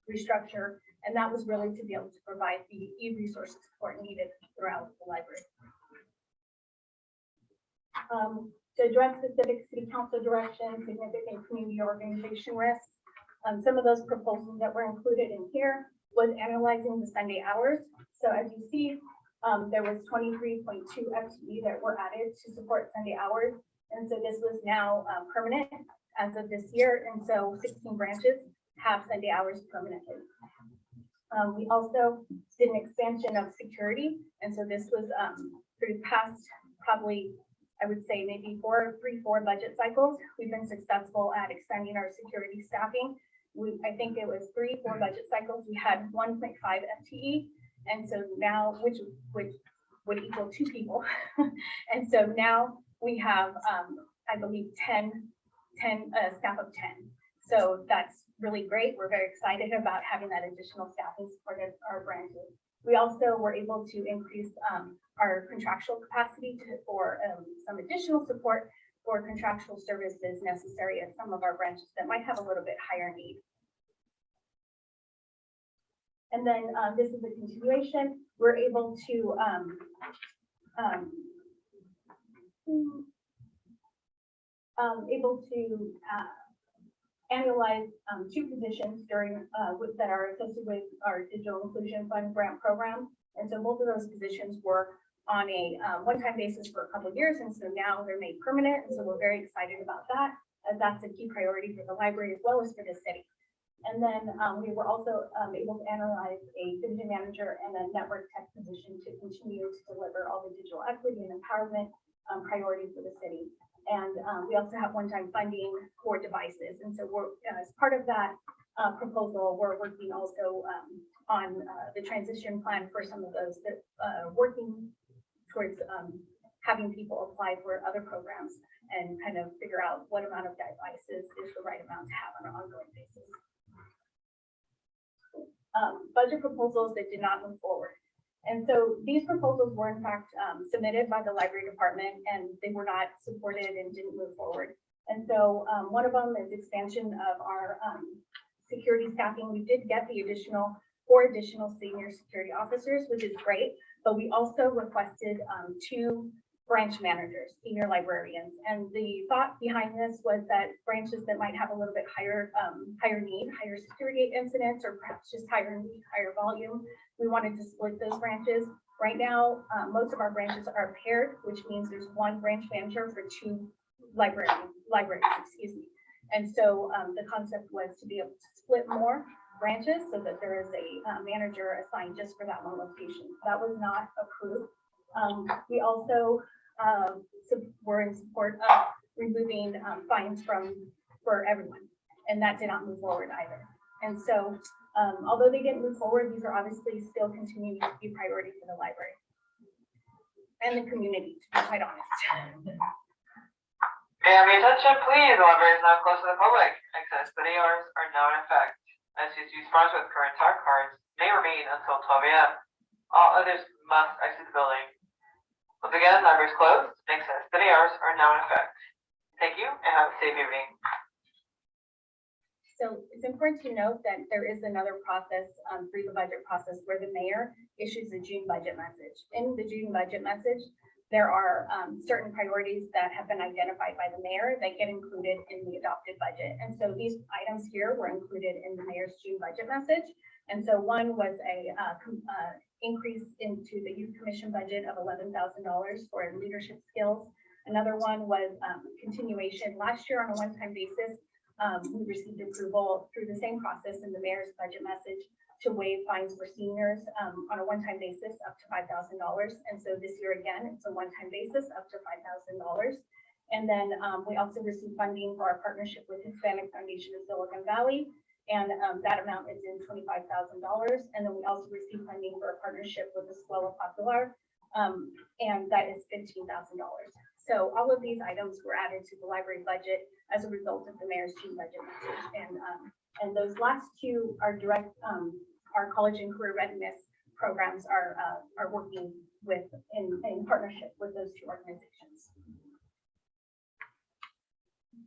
restructure, and that was really to be able to provide the e-resource support needed throughout the library. To address specific city council direction, significant community organization risks, some of those proposals that were included in here was analyzing the Sunday hours. So as you see, there was 23.2 FTE that were added to support Sunday hours. And so this was now permanent as of this year. And so 16 branches have Sunday hours permanently. We also did an expansion of security. And so this was through the past, probably, I would say maybe four budget cycles. We've been successful at expanding our security staffing. I think it was 3-4 budget cycles. We had 1.5 FTE. And so now, which would equal 2 people. And so now we have, I believe, 10 staff of 10. So that's really great. We're very excited about having that additional staffing support at our branches. We also were able to increase our contractual capacity for some additional support for contractual services necessary at some of our branches that might have a little bit higher need. And then this is a continuation. We're able to analyze 2 positions during that are associated with our Digital Inclusion Fund grant program. And so both of those positions were on a one-time basis for a couple of years. And so now they're made permanent. And so we're very excited about that, as that's a key priority for the library as well as for the city. And then we were also able to analyze a division manager and a network tech position to continue to deliver all the digital equity and empowerment priorities for the city. And we also have one-time funding for devices. And so we're, as part of that proposal, we're working also on the transition plan for some of those that working towards having people apply for other programs and kind of figure out what amount of devices is the right amount to have on an ongoing basis. Budget proposals that did not move forward. And so these proposals were in fact submitted by the library department, and they were not supported and didn't move forward. And so one of them is expansion of our security staffing. We did get the 4 additional senior security officers, which is great, but we also requested 2 branch managers, senior librarians. And the thought behind this was that branches that might have a little bit higher need, higher security incidents, or perhaps just higher need, higher volume, we wanted to split those branches. Right now, most of our branches are paired, which means there's 1 branch manager for 2 libraries, excuse me. And so the concept was to be able to split more branches so that there is a manager assigned just for that one location. That was not approved. We also were in support of removing fines for everyone, and that did not move forward either. And so although they didn't move forward, these are obviously still continuing to be priority for the library and the community, to be quite honest.
May I have your attention, please? The library is now closed to the public. Access study hours are now in effect. SCSU sponsors with current talk cards may remain until 12 a.m. All others must exit the building. Once again, library is closed. Access study hours are now in effect. Thank you and have a safe evening.
So it's important to note that there is another process through the budget process where the mayor issues a June budget message. In the June budget message, there are certain priorities that have been identified by the mayor that get included in the adopted budget. And so these items here were included in the mayor's June budget message. And so one was a increase into the youth commission budget of $11,000 for leadership skills. Another one was continuation. Last year on a one-time basis, we received approval through the same process in the mayor's budget message to waive fines for seniors on a one-time basis up to $5,000. And so this year again, it's a one-time basis up to $5,000. And then we also received funding for our partnership with Hispanic Foundation of Silicon Valley. And that amount is in $25,000. And then we also received funding for a partnership with Escuela Popular And that is $15,000. So all of these items were added to the library budget as a result of the mayor's June budget message. And those last two are direct, our college and career readiness programs are working with, in partnership with those two organizations.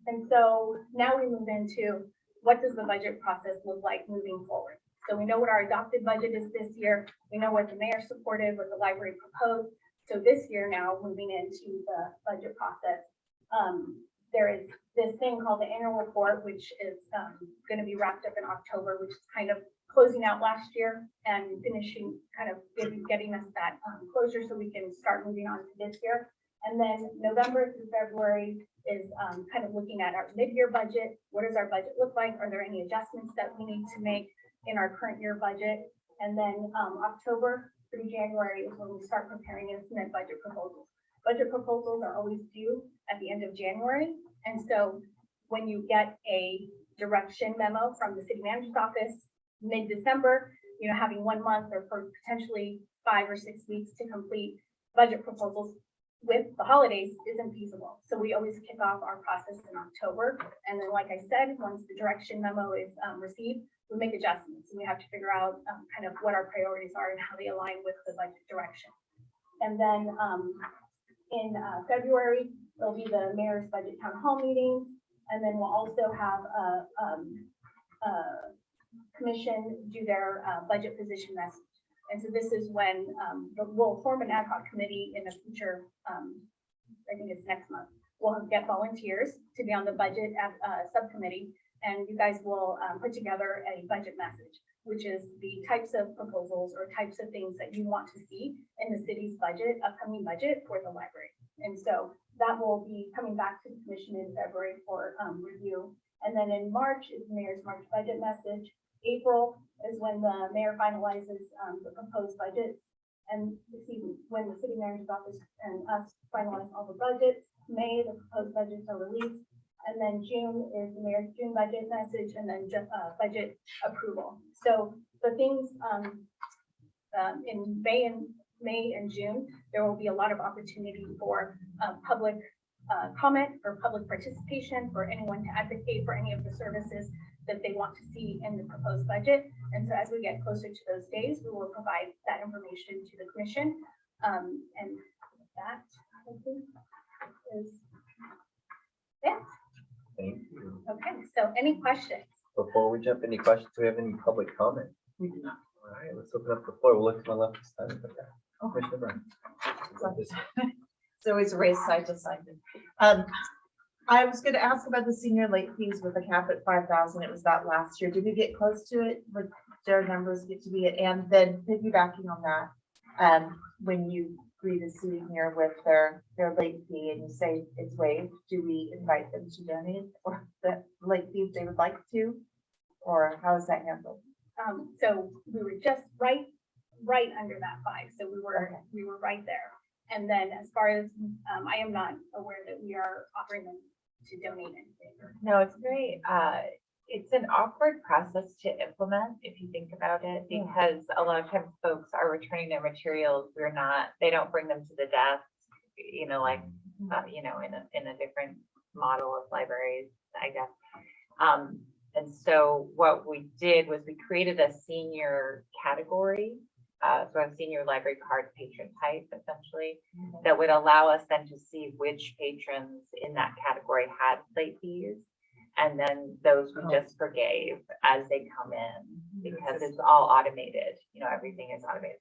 And so now we move into what does the budget process look like moving forward? So we know what our adopted budget is this year. We know what the mayor supported, what the library proposed. So this year now, moving into the budget process, there is this thing called the annual report, which is going to be wrapped up in October, which is kind of closing out last year and finishing, kind of getting us that closure so we can start moving on to this year. And then November through February is kind of looking at our mid-year budget. What does our budget look like? Are there any adjustments that we need to make in our current year budget? And then October through January is when we start preparing and submit budget proposals. Budget proposals are always due at the end of January. And so when you get a direction memo from the city manager's office mid-December, you know, having 1 month or for potentially 5 or 6 weeks to complete budget proposals with the holidays isn't feasible. So we always kick off our process in October. And then, like I said, once the direction memo is received, we make adjustments. And we have to figure out kind of what our priorities are and how they align with the budget direction. And then in February, there'll be the mayor's budget town hall meeting. And then we'll also have a commission do their budget position message. And so this is when we'll form an ad hoc committee in the future. I think it's next month. We'll get volunteers to be on the budget subcommittee, and you guys will put together a budget message, which is the types of proposals or types of things that you want to see in the city's budget, upcoming budget for the library. And so that will be coming back to the commission in February for review. And then in March is the mayor's March budget message. April is when the mayor finalizes the proposed budget, and when the city manager's office and us finalize all the budgets. May, the proposed budgets are released, and then June is the mayor's June budget message, and then just budget approval. So the things in May and June, there will be a lot of opportunity for public comment, for public participation, for anyone to advocate for any of the services that they want to see in the proposed budget. And so as we get closer to those days, we will provide that information to the commission. And that, I think, is it.
Thank you.
Okay, so any questions?
Before we jump, any questions? Do we have any public comment?
We do not.
All right, let's open up the floor. We'll look to my left this time. Commissioner Brown.
It's always a race side to side. I was going to ask about the senior late fees with a cap at 5,000. It was that last year. Did we get close to it? Would their numbers get to be it? And then piggybacking on that, when you greet a senior with their late fee and you say it's waived, do we invite them to donate or the late fees they would like to, or how is that handled?
So we were just right under that 5. So we were right there. And then as far as I am not aware that we are offering them to donate anything.
No, it's very, it's an awkward process to implement if you think about it, because a lot of times folks are returning their materials. They don't bring them to the desk, you know, like, you know, in a different model of libraries, I guess. And so what we did was we created a senior category. So a senior library card patron type, essentially, that would allow us then to see which patrons in that category had late fees. And then those we just forgave as they come in, because it's all automated, you know, everything is automated.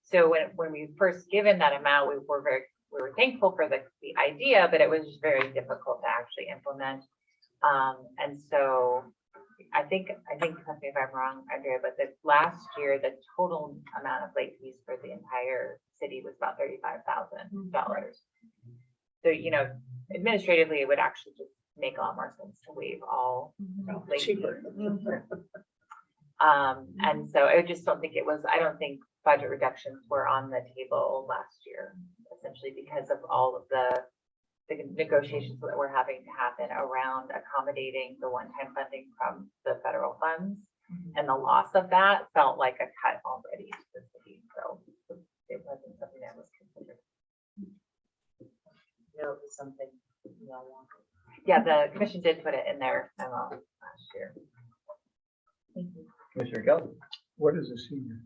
So when we first given that amount, we were thankful for the idea, but it was just very difficult to actually implement. And so I think, correct me if I'm wrong, Andrea, but the last year, the total amount of late fees for the entire city was about $35,000. So, you know, administratively, it would actually just make a lot more sense to waive all late fees. And so I just don't think I don't think budget reductions were on the table last year, essentially because of all of the negotiations that were having to happen around accommodating the one-time funding from the federal funds, and the loss of that felt like a cut already to the city. So it wasn't something that was considered. Yeah, the commission did put it in their memo last year. Thank you.
Commissioner Kelly.
What is a senior?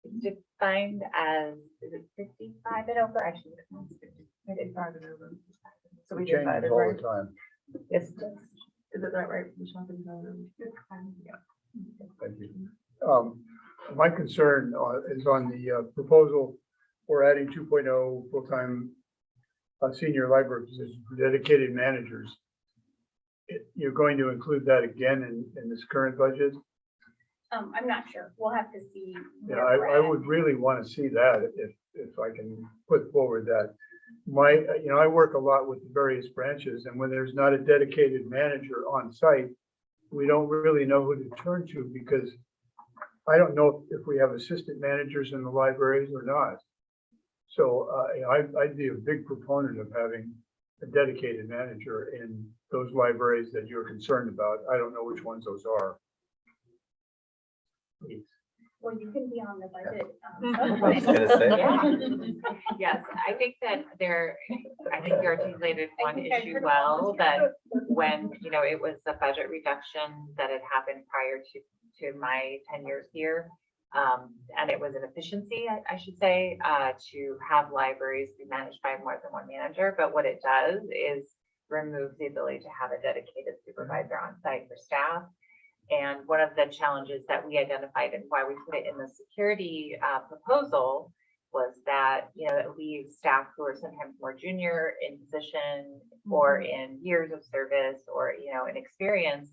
It's defined as, is it 55 and over? Actually, I did 5 and over. So we
It
did 5
changes
and
all
over.
the time.
Yes, it does. Is it that right? Michelle? Yeah.
Thank you. My concern is on the proposal for adding 2.0 full-time senior library positions for dedicated managers. You're going to include that again in this current budget?
I'm not sure. We'll have to see.
Yeah,
where we're
I
at.
would really want to see that if I can put forward that. I work a lot with the various branches, and when there's not a dedicated manager on site, we don't really know who to turn to, because I don't know if we have assistant managers in the libraries or not. So I'd be a big proponent of having a dedicated manager in those libraries that you're concerned about. I don't know which ones those are. Please.
Well, you can be on the budget.
I was gonna say.
Yeah. Yes, I think that I think you articulated one issue well, that when, it was the budget reduction that had happened prior to my tenure here. And it was an efficiency, I should say, to have libraries be managed by more than one manager. But what it does is remove the ability to have a dedicated supervisor on site for staff. And one of the challenges that we identified and why we put it in the security proposal was that, that we staff who are sometimes more junior in position or in years of service or, in experience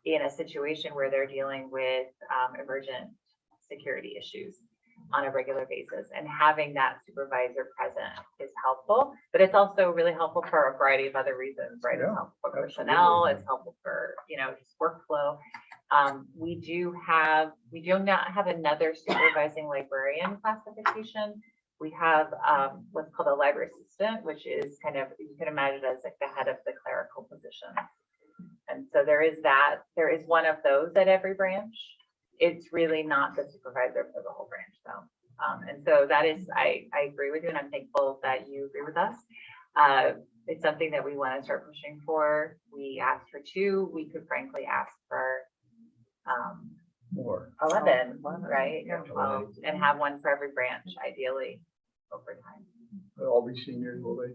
in a situation where they're dealing with emergent security issues on a regular basis, and having that supervisor present is helpful, but it's also really helpful for a variety of other reasons, right? It's helpful for personnel, it's helpful for, just workflow. We do not have another supervising librarian classification. We have what's called a library assistant, which is kind of, you can imagine as like the head of the clerical position. And so there is one of those at every branch. It's really not the supervisor for the whole branch though. And so that is, I agree with you, and I'm thankful that you agree with us. It's something that we want to start pushing for. We asked for 2, we could frankly ask for
More.
11, right? Or 12, and have one for every branch, ideally, over time.
They'll all be seniors, will they?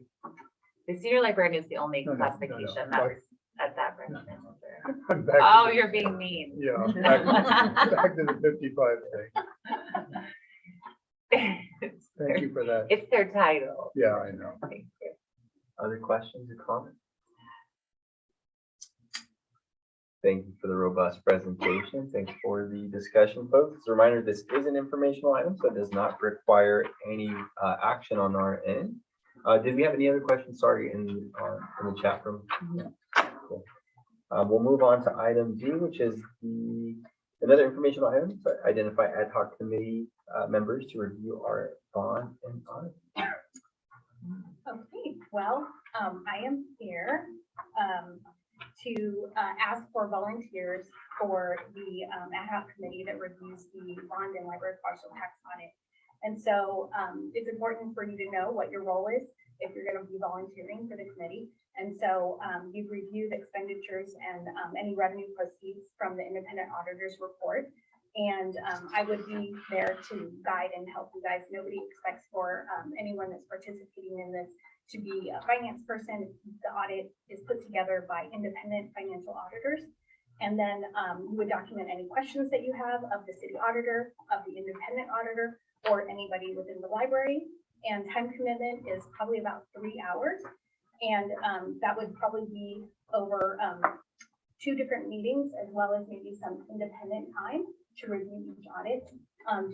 The senior librarian is the only
No.
classification that's at that branch manager.
I'm back to
Oh,
the-
you're being mean.
Yeah, back to the 55 thing. Thank you for that.
It's their title.
Yeah, I know.
Thank you.
Other questions or comments? Thank you for the robust presentation. Thanks for the discussion, folks. As a reminder, this is an informational item, so it does not require any action on our end. Did we have any other questions? Sorry, in the chat room? Cool. We'll move on to item D, which is another informational item, so identify ad hoc committee members to review our bond and audit.
Okay, well, I am here to ask for volunteers for the ad hoc committee that reviews the bond and library partial tax audit. And so it's important for you to know what your role is if you're going to be volunteering for the committee. And so you've reviewed expenditures and any revenue proceeds from the independent auditor's report. And I would be there to guide and help you guys. Nobody expects for anyone that's participating in this to be a finance person. The audit is put together by independent financial auditors. And then you would document any questions that you have of the city auditor, of the independent auditor, or anybody within the library. And time commitment is probably about 3 hours. And that would probably be over 2 different meetings, as well as maybe some independent time to review each audit.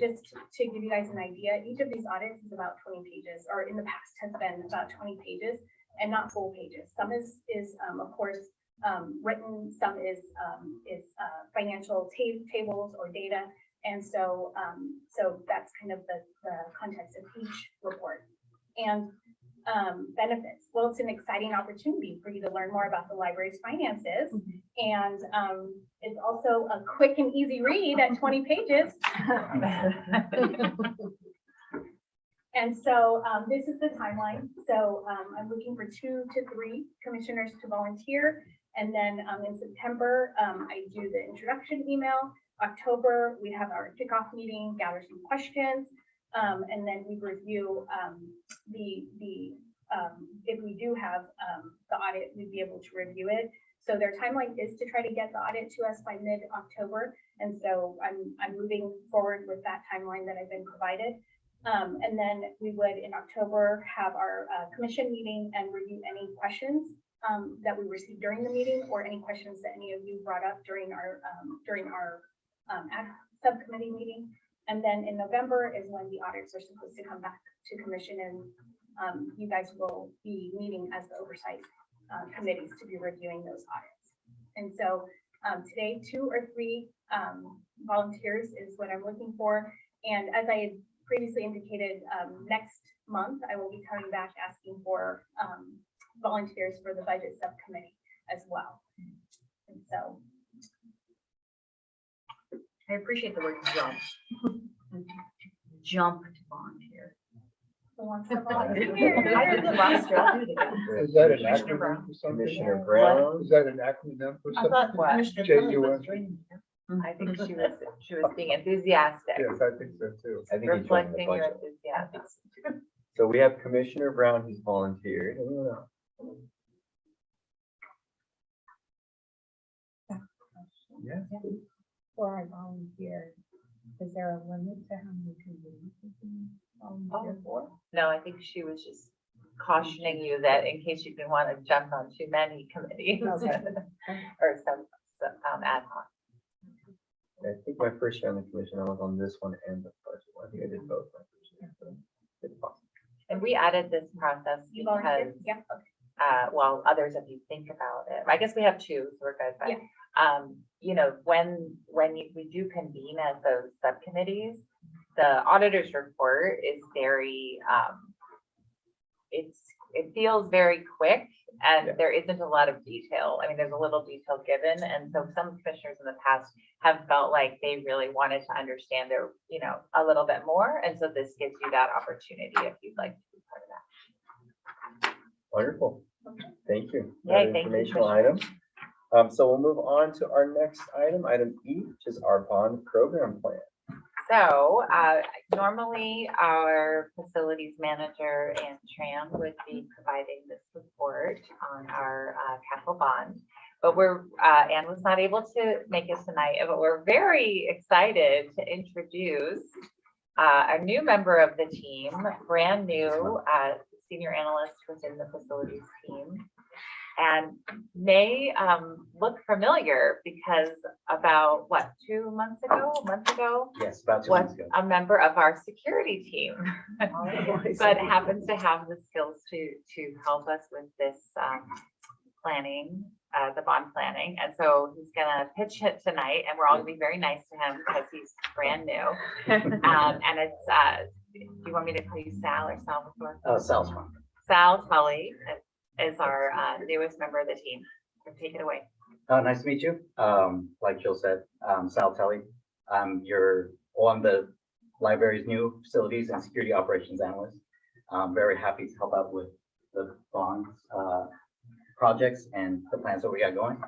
Just to give you guys an idea, each of these audits is about 20 pages, or in the past has been about 20 pages, and not full pages. Some is of course written, some is financial tables or data, and so that's kind of the context of each report. And benefits. Well, it's an exciting opportunity for you to learn more about the library's finances. And it's also a quick and easy read at 20 pages. And so this is the timeline. So I'm looking for 2 to 3 commissioners to volunteer. And then in September, I do the introduction email. October, we have our kickoff meeting, gather some questions. And then we review if we do have the audit, we'd be able to review it. So their timeline is to try to get the audit to us by mid-October. And so I'm moving forward with that timeline that I've been provided. And then we would in October have our commission meeting and review any questions that we received during the meeting or any questions that any of you brought up during our subcommittee meeting. And then in November is when the audits are supposed to come back to commission, and you guys will be meeting as the oversight committees to be reviewing those audits. And so today, 2 or 3 volunteers is what I'm looking for. And as I had previously indicated, next month, I will be coming back asking for volunteers for the budget subcommittee as well. And so.
I appreciate the word jump. Jump to volunteer.
Who wants to volunteer?
I did it last year. I'll do it again.
Is that an
Commissioner
acronym
Brown.
for something?
Commissioner Brown.
Is that an acronym for
I thought
something?
Commissioner
JUM.
Cummings was training.
I think she was being enthusiastic,
Yes, I think so too.
I think he joined the
reflecting your
budget.
enthusiasm.
So we have Commissioner Brown who's volunteered. Yeah.
Before I volunteer, is there a limit to how many committees you can volunteer for?
No, I think she was just cautioning you that in case you didn't want to jump on too many committees
Okay.
or some ad hoc.
I think my first year on the commission, I was on this one and the budget one. I think I did both. my first year, so it's possible.
And we added this process
You
because,
volunteer? Yeah, okay.
while others of you think about it, I guess we have 2, so we're good, but, you know, when we do convene as those subcommittees, the auditor's report is very, it feels very quick and there isn't a lot of detail. I mean, there's a little detail given. And so some commissioners in the past have felt like they really wanted to understand their, you know, a little bit more. And so this gives you that opportunity if you'd like to be part of that.
Wonderful. Thank you.
Yay,
Another
thank you,
informational item. So we'll move on to our next item, item E, which is our bond program plan.
So normally our facilities manager and Tran would be providing this report on our capital bond. But Anne was not able to make it tonight, but we're very excited to introduce a new member of the team, brand new senior analyst within the facilities team. And may look familiar because about a month ago,
Yes, about 2
was
months ago.
a member of our security team, but happens to have the skills to help us with this planning, the bond planning. And so he's gonna pitch it tonight, and we're all gonna be very nice to him because he's brand new. And it's, do you want me to call you Sal or Salvatore?
Sal's fine.
Sal Tully is our newest member of the team. So take it away.
Nice to meet you. Like Jill said, Sal Telly. You're on the library's new facilities and security operations analyst. I'm very happy to help out with the bonds projects and the plans that we got going.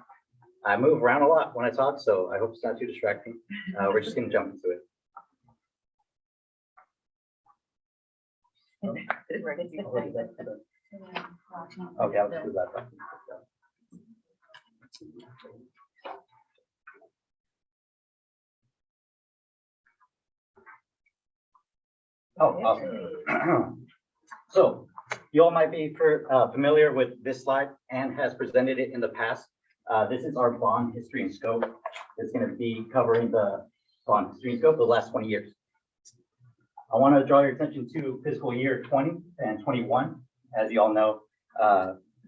I move around a lot when I talk, so I hope it's not too distracting. We're just gonna jump into it. Okay, I'll do that. Oh, awesome. So you all might be familiar with this slide and has presented it in the past. This is our bond history and scope. It's going to be covering the bond history and scope of the last 20 years. I want to draw your attention to fiscal year 20 and 21. As you all know,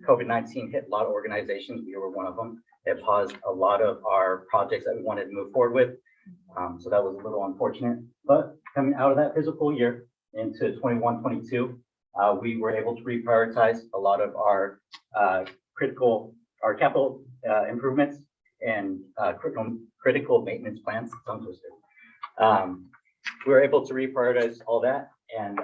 COVID-19 hit a lot of organizations. We were one of them. It paused a lot of our projects that we wanted to move forward with. So that was a little unfortunate, but coming out of that fiscal year into 21, 22, we were able to reprioritize a lot of our capital improvements and critical maintenance plans. We were able to reprioritize all that and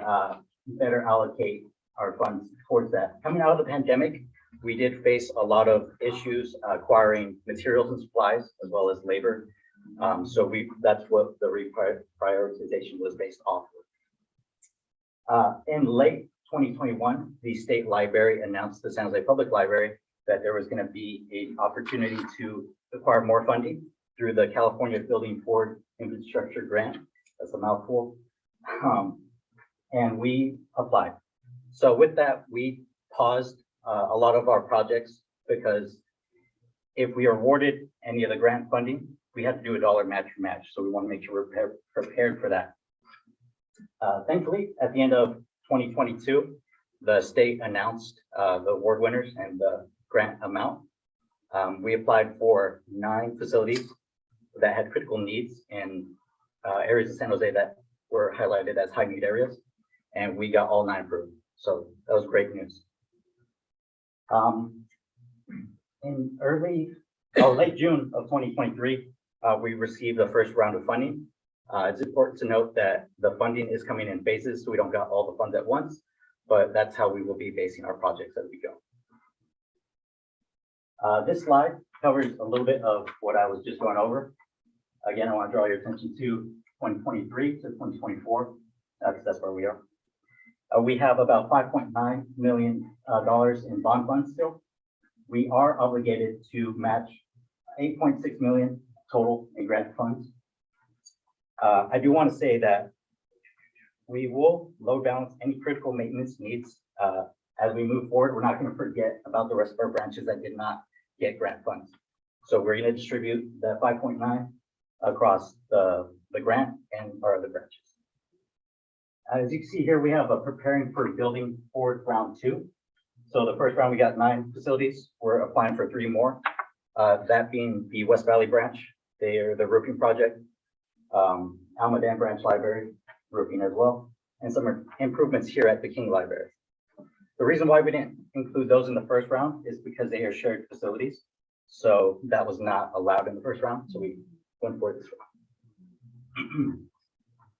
better allocate our funds towards that. Coming out of the pandemic, we did face a lot of issues acquiring materials and supplies as well as labor. So that's what the prioritization was based off of. In late 2021, the state library announced the San Jose Public Library that there was going to be an opportunity to acquire more funding through the California Building Forward Infrastructure Grant. That's a mouthful. And we applied. So with that, we paused a lot of our projects because if we are awarded any of the grant funding, we have to do a dollar match for match. So we want to make sure we're prepared for that. Thankfully, at the end of 2022, the state announced the award winners and the grant amount. We applied for 9 facilities that had critical needs in areas of San Jose that were highlighted as high need areas, and we got all 9 approved. So that was great news. In late June of 2023, we received the first round of funding. It's important to note that the funding is coming in phases, so we don't got all the funds at once, but that's how we will be basing our projects as we go. This slide covers a little bit of what I was just going over. Again, I want to draw your attention to 2023 to 2024. That's where we are. We have about $5.9 million in bond funds still. We are obligated to match $8.6 million total in grant funds. I do want to say that we will load balance any critical maintenance needs as we move forward. We're not going to forget about the rest of our branches that did not get grant funds. So we're going to distribute that 5.9 across the grant and our other branches. As you can see here, we have a preparing for building forward round 2. So the first round, we got 9 facilities. We're applying for 3 more. That being the West Valley branch, they are the roofing project, Almaden branch library, roofing as well, and some improvements here at the King Library. The reason why we didn't include those in the first round is because they are shared facilities. So that was not allowed in the first round. So we went for this round.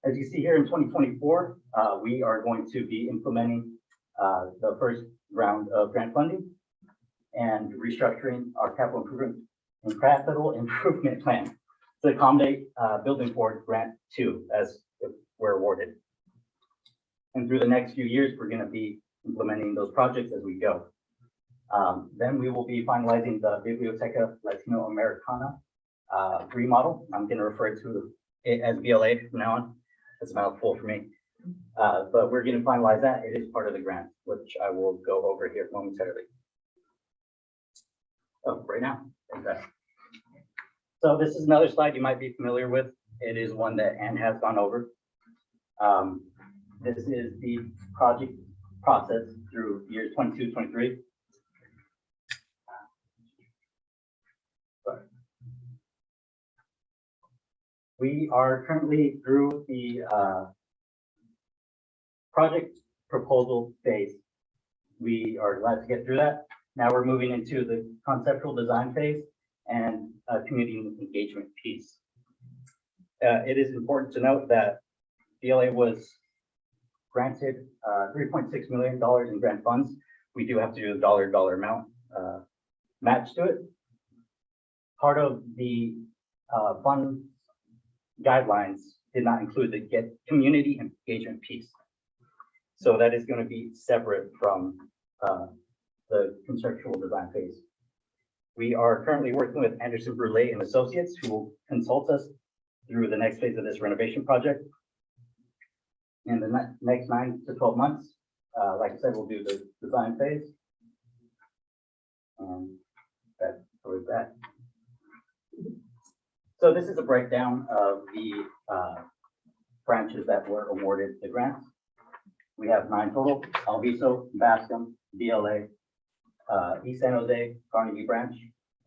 As you see here in 2024, we are going to be implementing the first round of grant funding and restructuring our capital improvement plan to accommodate Building Forward Grant 2 as we're awarded. And through the next few years, we're going to be implementing those projects as we go. Then we will be finalizing the Biblioteca Latinoamericana remodel. I'm going to refer to it as BLA from now on. It's a mouthful for me. But we're going to finalize that. It is part of the grant, which I will go over here momentarily. Oh, right now. Okay. So this is another slide you might be familiar with. It is one that Ann has gone over. This is the project process through years 22, 23. Sorry. We are currently through the project proposal phase. We are glad to get through that. Now we're moving into the conceptual design phase and community engagement piece. It is important to note that BLA was granted $3.6 million in grant funds. We do have to do a dollar amount match to it. Part of the fund guidelines did not include the community engagement piece. So that is going to be separate from the conceptual design phase. We are currently working with Anderson Brule and Associates, who will consult us through the next phase of this renovation project. In the next 9 to 12 months, like I said, we'll do the design phase. And that's towards that. So this is a breakdown of the branches that were awarded the grants. We have 9 total: Alviso, Bascom, BLA, East San Jose, Carnegie Branch,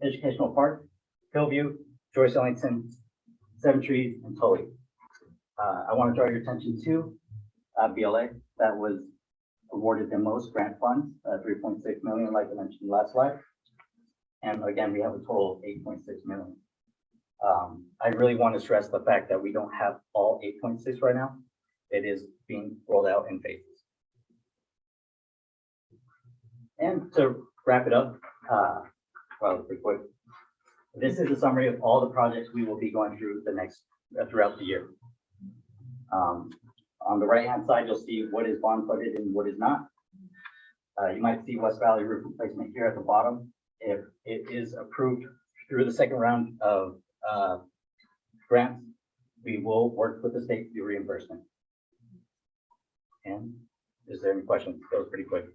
Educational Park, Hillview, Joyce Ellington, Seven Trees, and Tully. I want to draw your attention to BLA. That was awarded the most grant funds, 3.6 million, like I mentioned last slide. And again, we have a total of 8.6 million. I really want to stress the fact that we don't have all 8.6 right now. It is being rolled out in phases.
And to wrap it up, well, pretty quick, this is a summary of all the projects we will be going through throughout the year. On the right-hand side, you'll see what is bond funded and what is not. You might see West Valley roof replacement here at the bottom. If it is approved through the second round of grants, we will work with the state to do reimbursement. And is there any questions? That was pretty quick.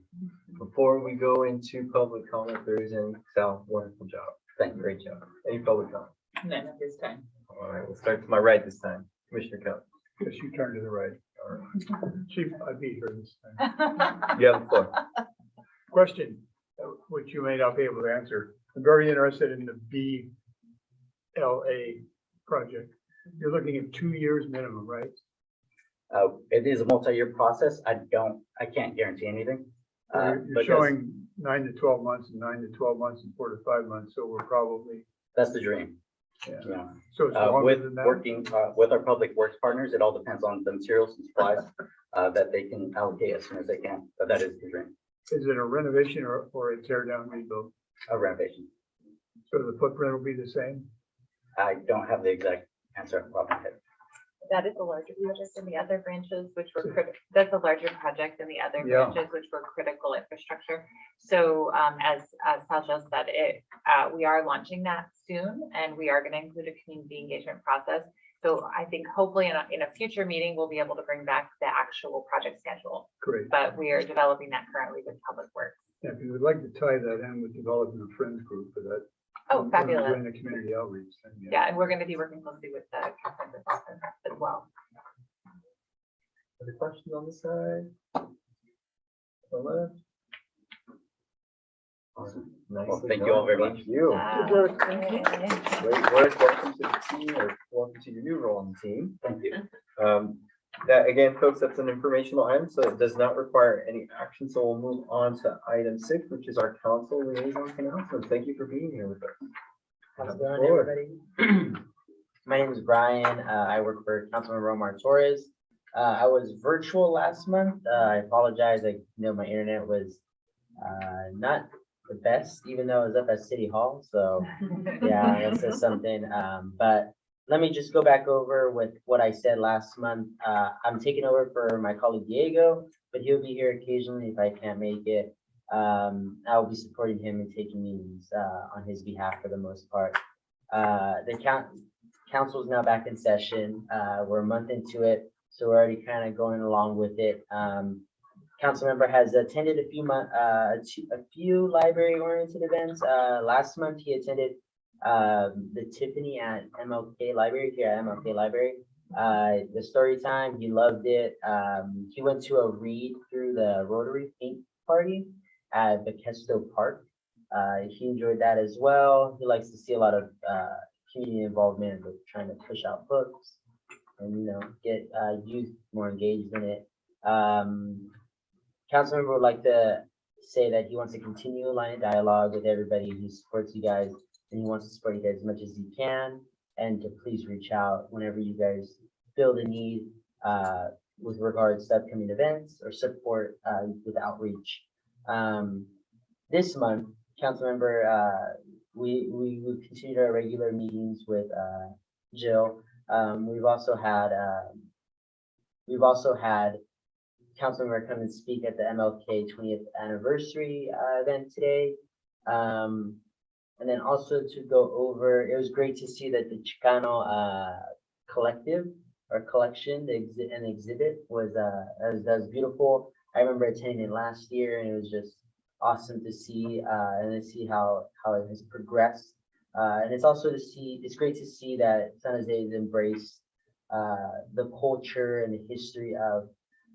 Before we go into public comment, there is any, Sal, wonderful job.
Thank you.
Great job. Any public comment?
None at this time.
All right, we'll start to my right this time. Commissioner Coe.
Yes, you turn to the right. Chief, I beat her this time.
You have the floor.
Question, which you may not be able to answer. I'm very interested in the BLA project. You're looking at 2 years minimum, right?
It is a multi-year process. I can't guarantee anything.
You're
but
showing 9 to 12 months and 9 to 12 months and 4 to 5 months, so we're probably,
that's the dream.
yeah.
Yeah.
So it's longer
With
than that?
working with our public works partners, it all depends on the materials and supplies that they can allocate as soon as they can, but that is the dream,
Is it a renovation or a tear down rebuild?
a renovation.
So the footprint will be the same?
I don't have the exact answer off the top of my head.
That is a larger project than the other branches, which were that's a larger project than the other
Yeah.
branches, which were critical infrastructure. So as Sasha said, we are launching that soon, and we are going to include a community engagement process. So I think hopefully in a future meeting, we'll be able to bring back the actual project schedule.
Great.
But we are developing that currently with Public Works.
Yeah, because we'd like to tie that in with developing a friends group for that.
Oh,
when we're
fabulous.
doing the community outreach thing.
Yeah, and we're going to be working closely with the conference office as well.
Other questions on the side? On the left? Awesome.
Well, thank you all very much.
Thank you. Great work. Welcome to the team, or welcome to your new role on the team.
Thank you.
That again, folks, that's an informational item, so it does not require any action. So we'll move on to item 6, which is our council liaison announcements. Thank you for being here with us.
How's it going, everybody? My name is Brian. I work for Councilmember Omar Torres. I was virtual last month. I apologize. I know my internet was not the best, even though it was up at City Hall. So yeah, that says something. But let me just go back over with what I said last month. I'm taking over for my colleague Diego, but he'll be here occasionally if I can't make it. I will be supporting him and taking meetings on his behalf for the most part. The council is now back in session. We're a month into it, so we're already kind of going along with it. Council member has attended a few library-oriented events. Last month, he attended the Tiffany at MLK Library, here at MLK Library. The story time, he loved it. He went to a read through the Rotary Paint Party at Bekesto Park. He enjoyed that as well. He likes to see a lot of community involvement with trying to push out books and, you know, get youth more engaged in it. Councilmember would like to say that he wants to continue a line of dialogue with everybody who supports you guys, and he wants to support you guys as much as he can, and to please reach out whenever you guys feel the need with regards to upcoming events or support with outreach. This month, Councilmember, we continued our regular meetings with Jill. We've also had Councilmember come and speak at the MLK 20th anniversary event today. And then also to go over, it was great to see that the Chicano collective or collection, the exhibit was that was beautiful. I remember attending it last year, and it was just awesome to see and to see how it has progressed. And it's also it's great to see that San Jose has embraced the culture and the history of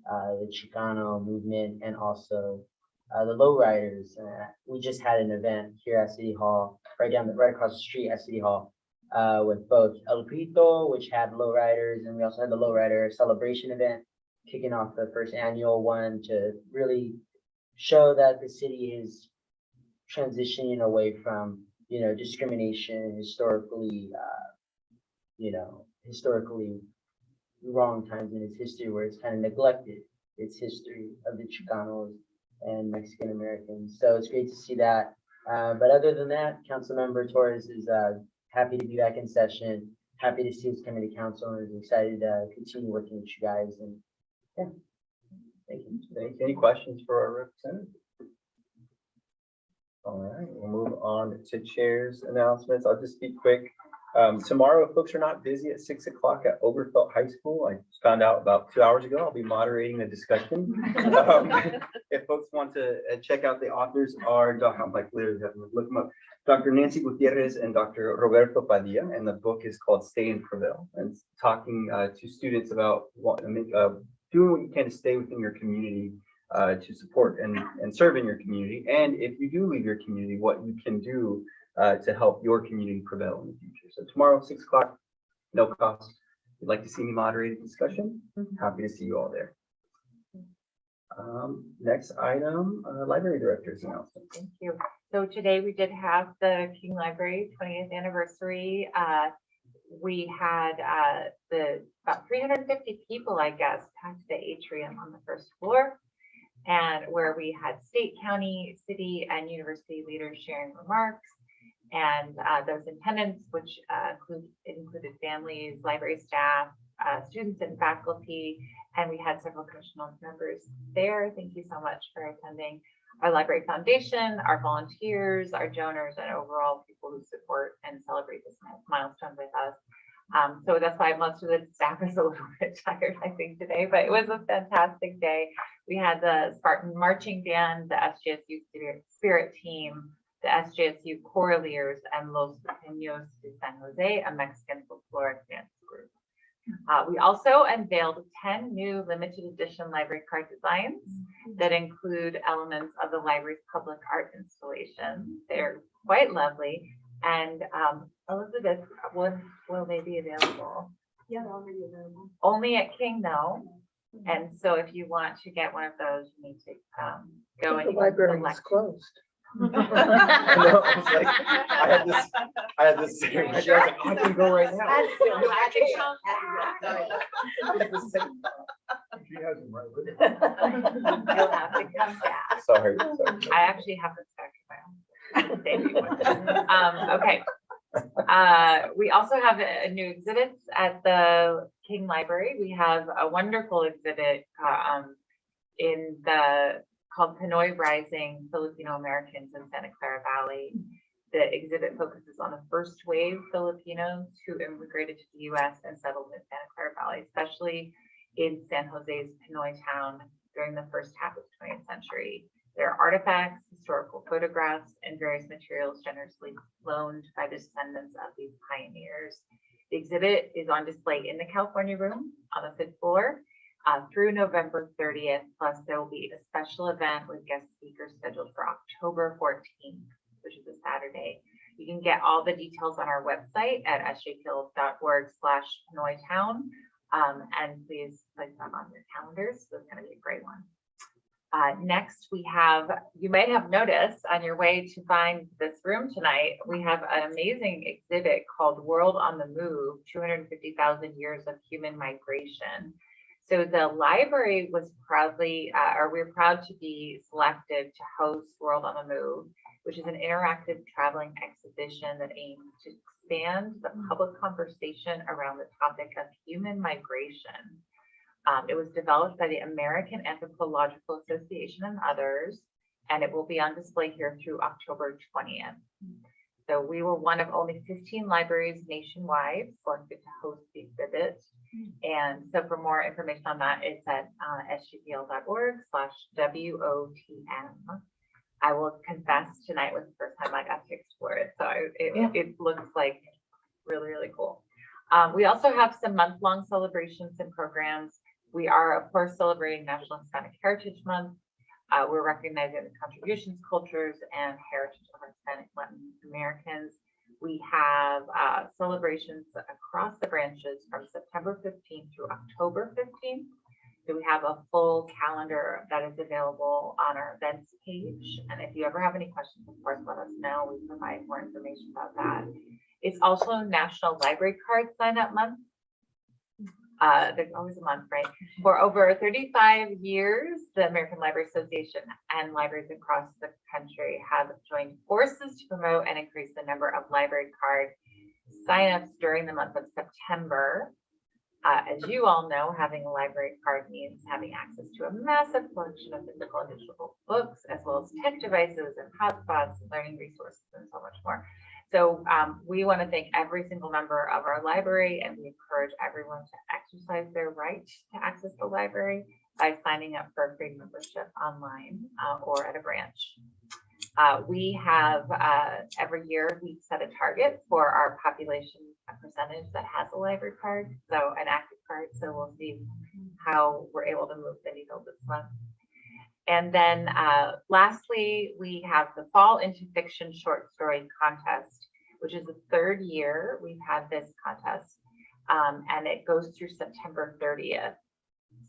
the Chicano movement, and also the lowriders. We just had an event here at City Hall, right across the street at City Hall, with both El Grito, which had lowriders, and we also had the lowrider celebration event, kicking off the first annual one to really show that the city is transitioning away from, you know, discrimination, historically wrong times in its history where it's kind of neglected its history of the Chicanos and Mexican Americans. So it's great to see that. But other than that, Councilmember Torres is happy to be back in session, happy to see us coming to council, and is excited to continue working with you guys. And yeah, thank you.
Thanks. Any questions for our representative? All right, we'll move on to chair's announcements. I'll just be quick. Tomorrow, if folks are not busy at 6 o'clock at Oberfeld High School, I just found out about 2 hours ago, I'll be moderating the discussion. If folks want to check out the authors are, I'm like literally having to look them up, Dr. Nancy Gutierrez and Dr. Roberto Padilla, and the book is called Stay and Prevail, and it's talking to students about doing what you can to stay within your community, to support and serve in your community. And if you do leave your community, what you can do to help your community prevail in the future. So tomorrow, 6 o'clock, no cost. If you'd like to see me moderate a discussion, happy to see you all there. Next item, library director's announcement.
Thank you. So today we did have the King Library 20th anniversary. We had about 350 people, I guess, packed the atrium on the first floor, and where we had state, county, city, and university leaders sharing remarks. And those attendants, which included families, library staff, students and faculty, and we had several commissional members there. Thank you so much for attending. Our library foundation, our volunteers, our donors, and overall people who support and celebrate this milestone with us. So that's why most of the staff is a little bit tired, I think, today, but it was a fantastic day. We had the Spartan Marching Band, the SJSU Spirit Team, the SJSU Choraliers, and Los Pequeños de San Jose, a Mexican folkloric dance group. We also unveiled 10 new limited edition library card designs that include elements of the library's public art installation. They're quite lovely. And Elizabeth, will they be available?
Yeah, they're already available.
Only at King though. And so if you want to get one of those, you need to go and
The library is
select.
closed.
I know, I was like, I had this same, I was like, I can go right now.
She has them right with her.
You'll have to come back.
Sorry.
I actually have this back in my own. Save you one. Okay. We also have a new exhibits at the King Library. We have a wonderful exhibit called Pinoy Rising Filipino Americans in Santa Clara Valley. The exhibit focuses on the first wave Filipinos who immigrated to the U.S. and settled in Santa Clara Valley, especially in San Jose's Pinoy town during the first half of the 20th century. There are artifacts, historical photographs, and various materials generously loaned by the descendants of these pioneers. The exhibit is on display in the California Room on the 5th floor through November 30th. Plus, there will be a special event with guest speakers scheduled for October 14th, which is a Saturday. You can get all the details on our website at sjfield.org/PinoyTown. And please place them on your calendars. So it's going to be a great one. Next, we have, you may have noticed on your way to find this room tonight, we have an amazing exhibit called World on the Move, 250,000 Years of Human Migration. So the library was we're proud to be selected to host World on the Move, which is an interactive traveling exhibition that aims to expand the public conversation around the topic of human migration. It was developed by the American Anthropological Association and others, and it will be on display here through October 20th. So we were one of only 15 libraries nationwide selected to host the exhibit. And so for more information on that, it's at sjpl.org/WOTM. I will confess tonight was the first time I got to explore it. So it looks like really, really cool. We also have some month-long celebrations and programs. We are, of course, celebrating National Hispanic Heritage Month. We're recognizing the contributions, cultures, and heritage of Hispanic Latin Americans. We have celebrations across the branches from September 15th through October 15th. So we have a full calendar that is available on our events page. And if you ever have any questions, of course, let us know. We provide more information about that. It's also National Library Card Sign Up Month. There's always a month, right? For over 35 years, the American Library Association and libraries across the country have joined forces to promote and increase the number of library card signups during the month of September. As you all know, having a library card means having access to a massive collection of physical and digital books, as well as tech devices and hotspots, learning resources, and so much more. So we want to thank every single member of our library, and we encourage everyone to exercise their right to access the library by signing up for a free membership online or at a branch. We have every year we set a target for our population percentage that has a library card, so an active card. So we'll see how we're able to move the needle this month. And then lastly, we have the Fall Into Fiction Short Story Contest, which is the third year we've had this contest, and it goes through September 30th.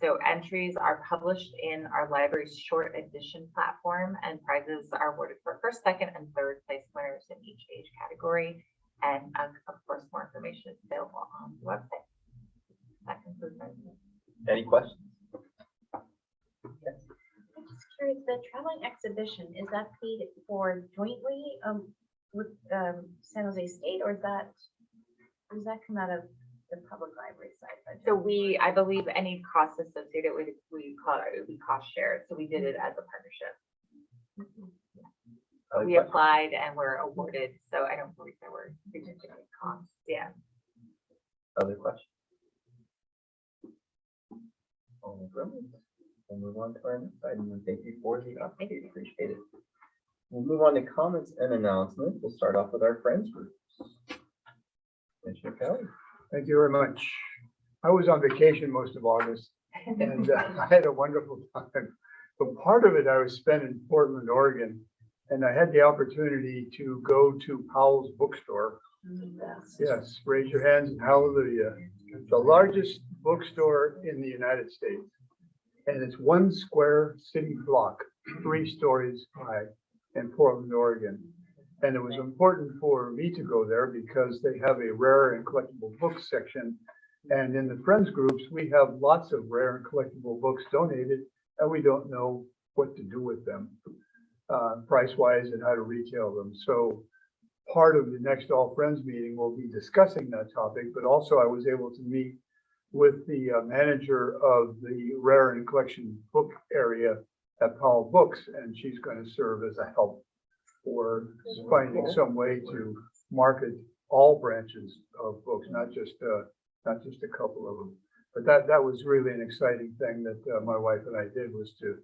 So entries are published in our library's short edition platform, and prizes are awarded for first, second, and third place winners in each age category. And of course, more information is available on the website. That concludes my report.
Any questions?
I'm just curious, the traveling exhibition, is that paid for jointly with San Jose State, or does that come out of the public library side budget?
So I believe any costs associated with it, we cost shared. So we did it as a partnership. We applied and were awarded, so I don't believe there were significant costs. Yeah.
Other questions? Only comments? We'll move on to our next item, and thank you for the update. Appreciate it. We'll move on to comments and announcements. We'll start off with our friends groups. Commissioner Kelly.
Thank you very much. I was on vacation most of August and I had a wonderful time. But part of it I was spent in Portland, Oregon, and I had the opportunity to go to Powell's bookstore. Yes, raise your hands and hallelujah. The largest bookstore in the United States. And it's 1 square city block, 3 stories high in Portland, Oregon. And it was important for me to go there because they have a rare and collectible books section. And in the friends groups, we have lots of rare and collectible books donated, and we don't know what to do with them, price-wise and how to retail them. So part of the next All Friends meeting, we'll be discussing that topic, but also I was able to meet with the manager of the rare and collection book area at Powell Books, and she's going to serve as a help for finding some way to market all branches of books, not just a couple of them. But that was really an exciting thing that my wife and I did, was to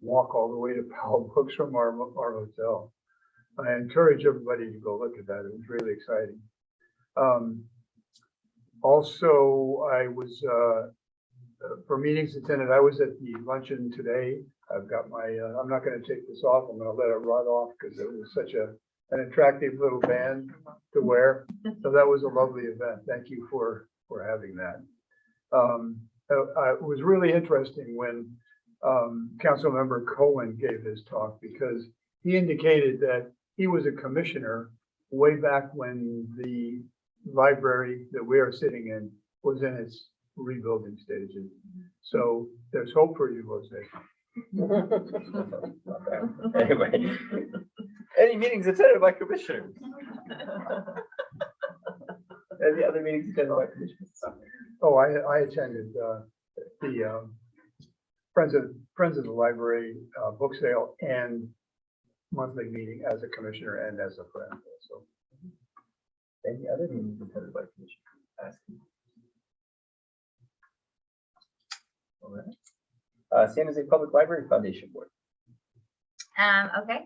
walk all the way to Powell Books from our hotel. I encourage everybody to go look at that. It was really exciting. Also, I was for meetings attended. I was at the luncheon today. I've got my, I'm not going to take this off. I'm going to let it run off because it was such an attractive little band to wear. So that was a lovely event. Thank you for having that. It was really interesting when Councilmember Cohen gave his talk, because he indicated that he was a commissioner way back when the library that we are sitting in was in its rebuilding stages. So there's hope for you, Jose.
Anyway, any meetings attended by commissioners? Any other meetings attended by commissioners?
Oh, I attended the Friends of the Library book sale and monthly meeting as a commissioner and as a friend also.
Any other meetings attended by commissioners? All right. San Jose Public Library Foundation Board.
Okay,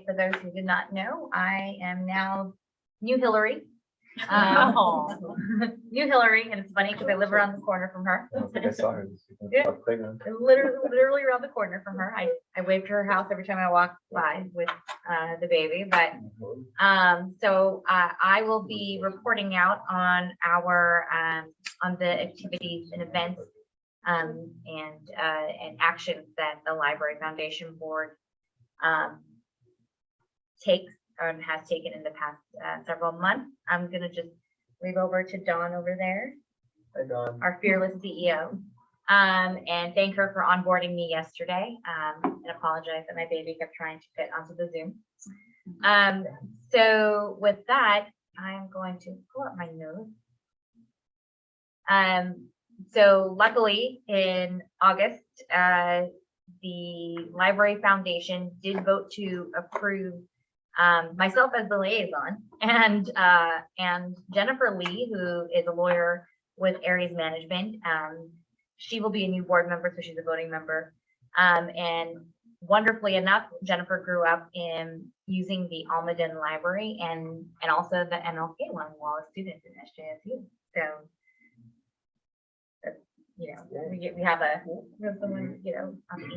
for those who did not know, I am now new Hillary. New Hillary, and it's funny because I live around the corner from her.
I don't think I saw her.
Yeah. Literally around the corner from her. I wave to her house every time I walk by with the baby. But so I will be reporting out on our on the activities and events and actions that the Library Foundation Board takes and has taken in the past several months. I'm gonna just wave over to Dawn over there.
Hi, Dawn.
our fearless CEO. And thank her for onboarding me yesterday, and apologize that my baby kept trying to fit onto the Zoom. So with that, I'm going to pull up my notes. So luckily in August, the Library Foundation did vote to approve myself as the liaison and Jennifer Lee, who is a lawyer with Aries Management. She will be a new board member, so she's a voting member. And wonderfully enough, Jennifer grew up in using the Almaden Library and also the MLK one while a student in SJSU. So, you know, we have someone, you know, on the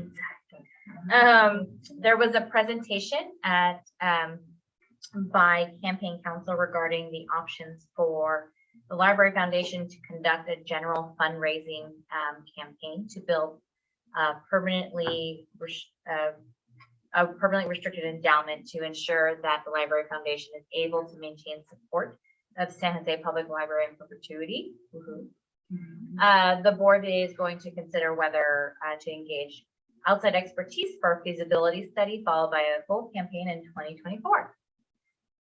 inside. There was a presentation at by Campaign Council regarding the options for the Library Foundation to conduct a general fundraising campaign to build a permanently restricted endowment to ensure that the Library Foundation is able to maintain support of San Jose Public Library in perpetuity. The board is going to consider whether to engage outside expertise for a feasibility study, followed by a full campaign in 2024.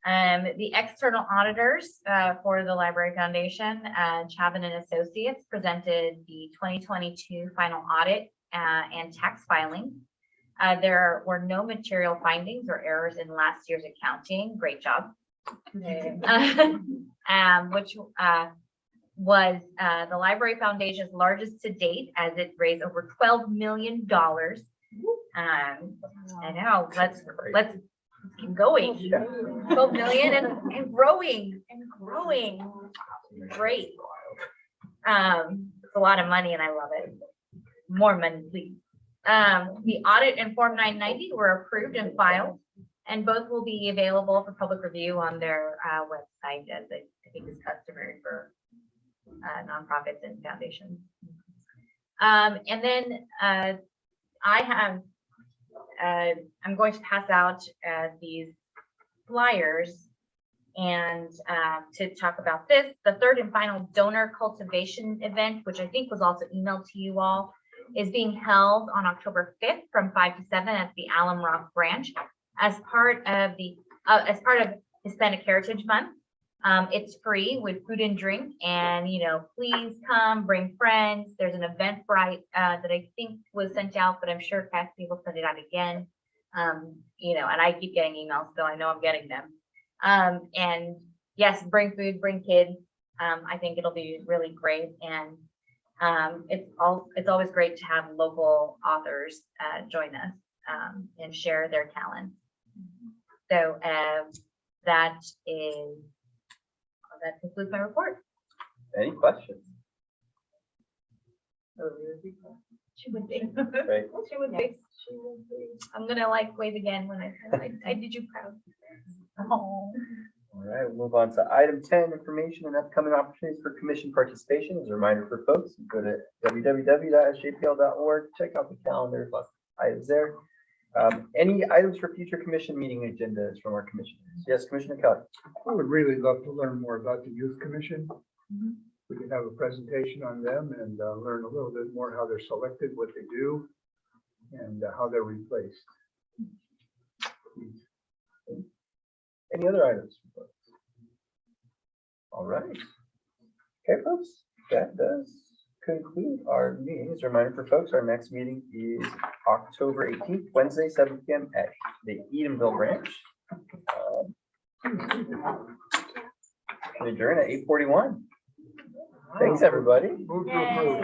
The external auditors for the Library Foundation, Chavin and Associates, presented the 2022 final audit and tax filing. There were no material findings or errors in last year's accounting. Great job. Which was the Library Foundation's largest to date, as it raised over $12 million. I know, let's keep going. 12 million and growing and growing. Great. It's a lot of money and I love it. More money, please. The audit and Form 990 were approved and filed, and both will be available for public review on their website, as I think is customary for nonprofits and foundations. And then I'm going to pass out these flyers and to talk about this, the third and final donor cultivation event, which I think was also emailed to you all, is being held on October 5th from 5 to 7 at the Alum Rock branch as part of Hispanic Heritage Month. It's free with food and drink, and please come, bring friends. There's an Eventbrite that I think was sent out, but I'm sure Kathy will send it out again. And I keep getting emails, so I know I'm getting them. And yes, bring food, bring kids. I think it'll be really great, and it's always great to have local authors join us and share their talents. So that concludes my report.
Any questions?
She would be.
Right.
She would be. I'm gonna wave again when I did you proud. Oh.
All right, we'll move on to item 10, information and upcoming opportunities for commission participation. As a reminder for folks, go to www.sjpl.org, check out the calendar, lots of items there. Any items for future commission meeting agendas from our commissioners? Yes, Commissioner Kelly.
I would really love to learn more about the Youth Commission. We could have a presentation on them and learn a little bit more how they're selected, what they do, and how they're replaced.
Any other items? All right. Okay, folks, that does conclude our meeting. As a reminder for folks, our next meeting is October 18th, Wednesday, 7 p.m. at the Edenville branch. We adjourn at 8:41. Thanks, everybody.
Move to approve.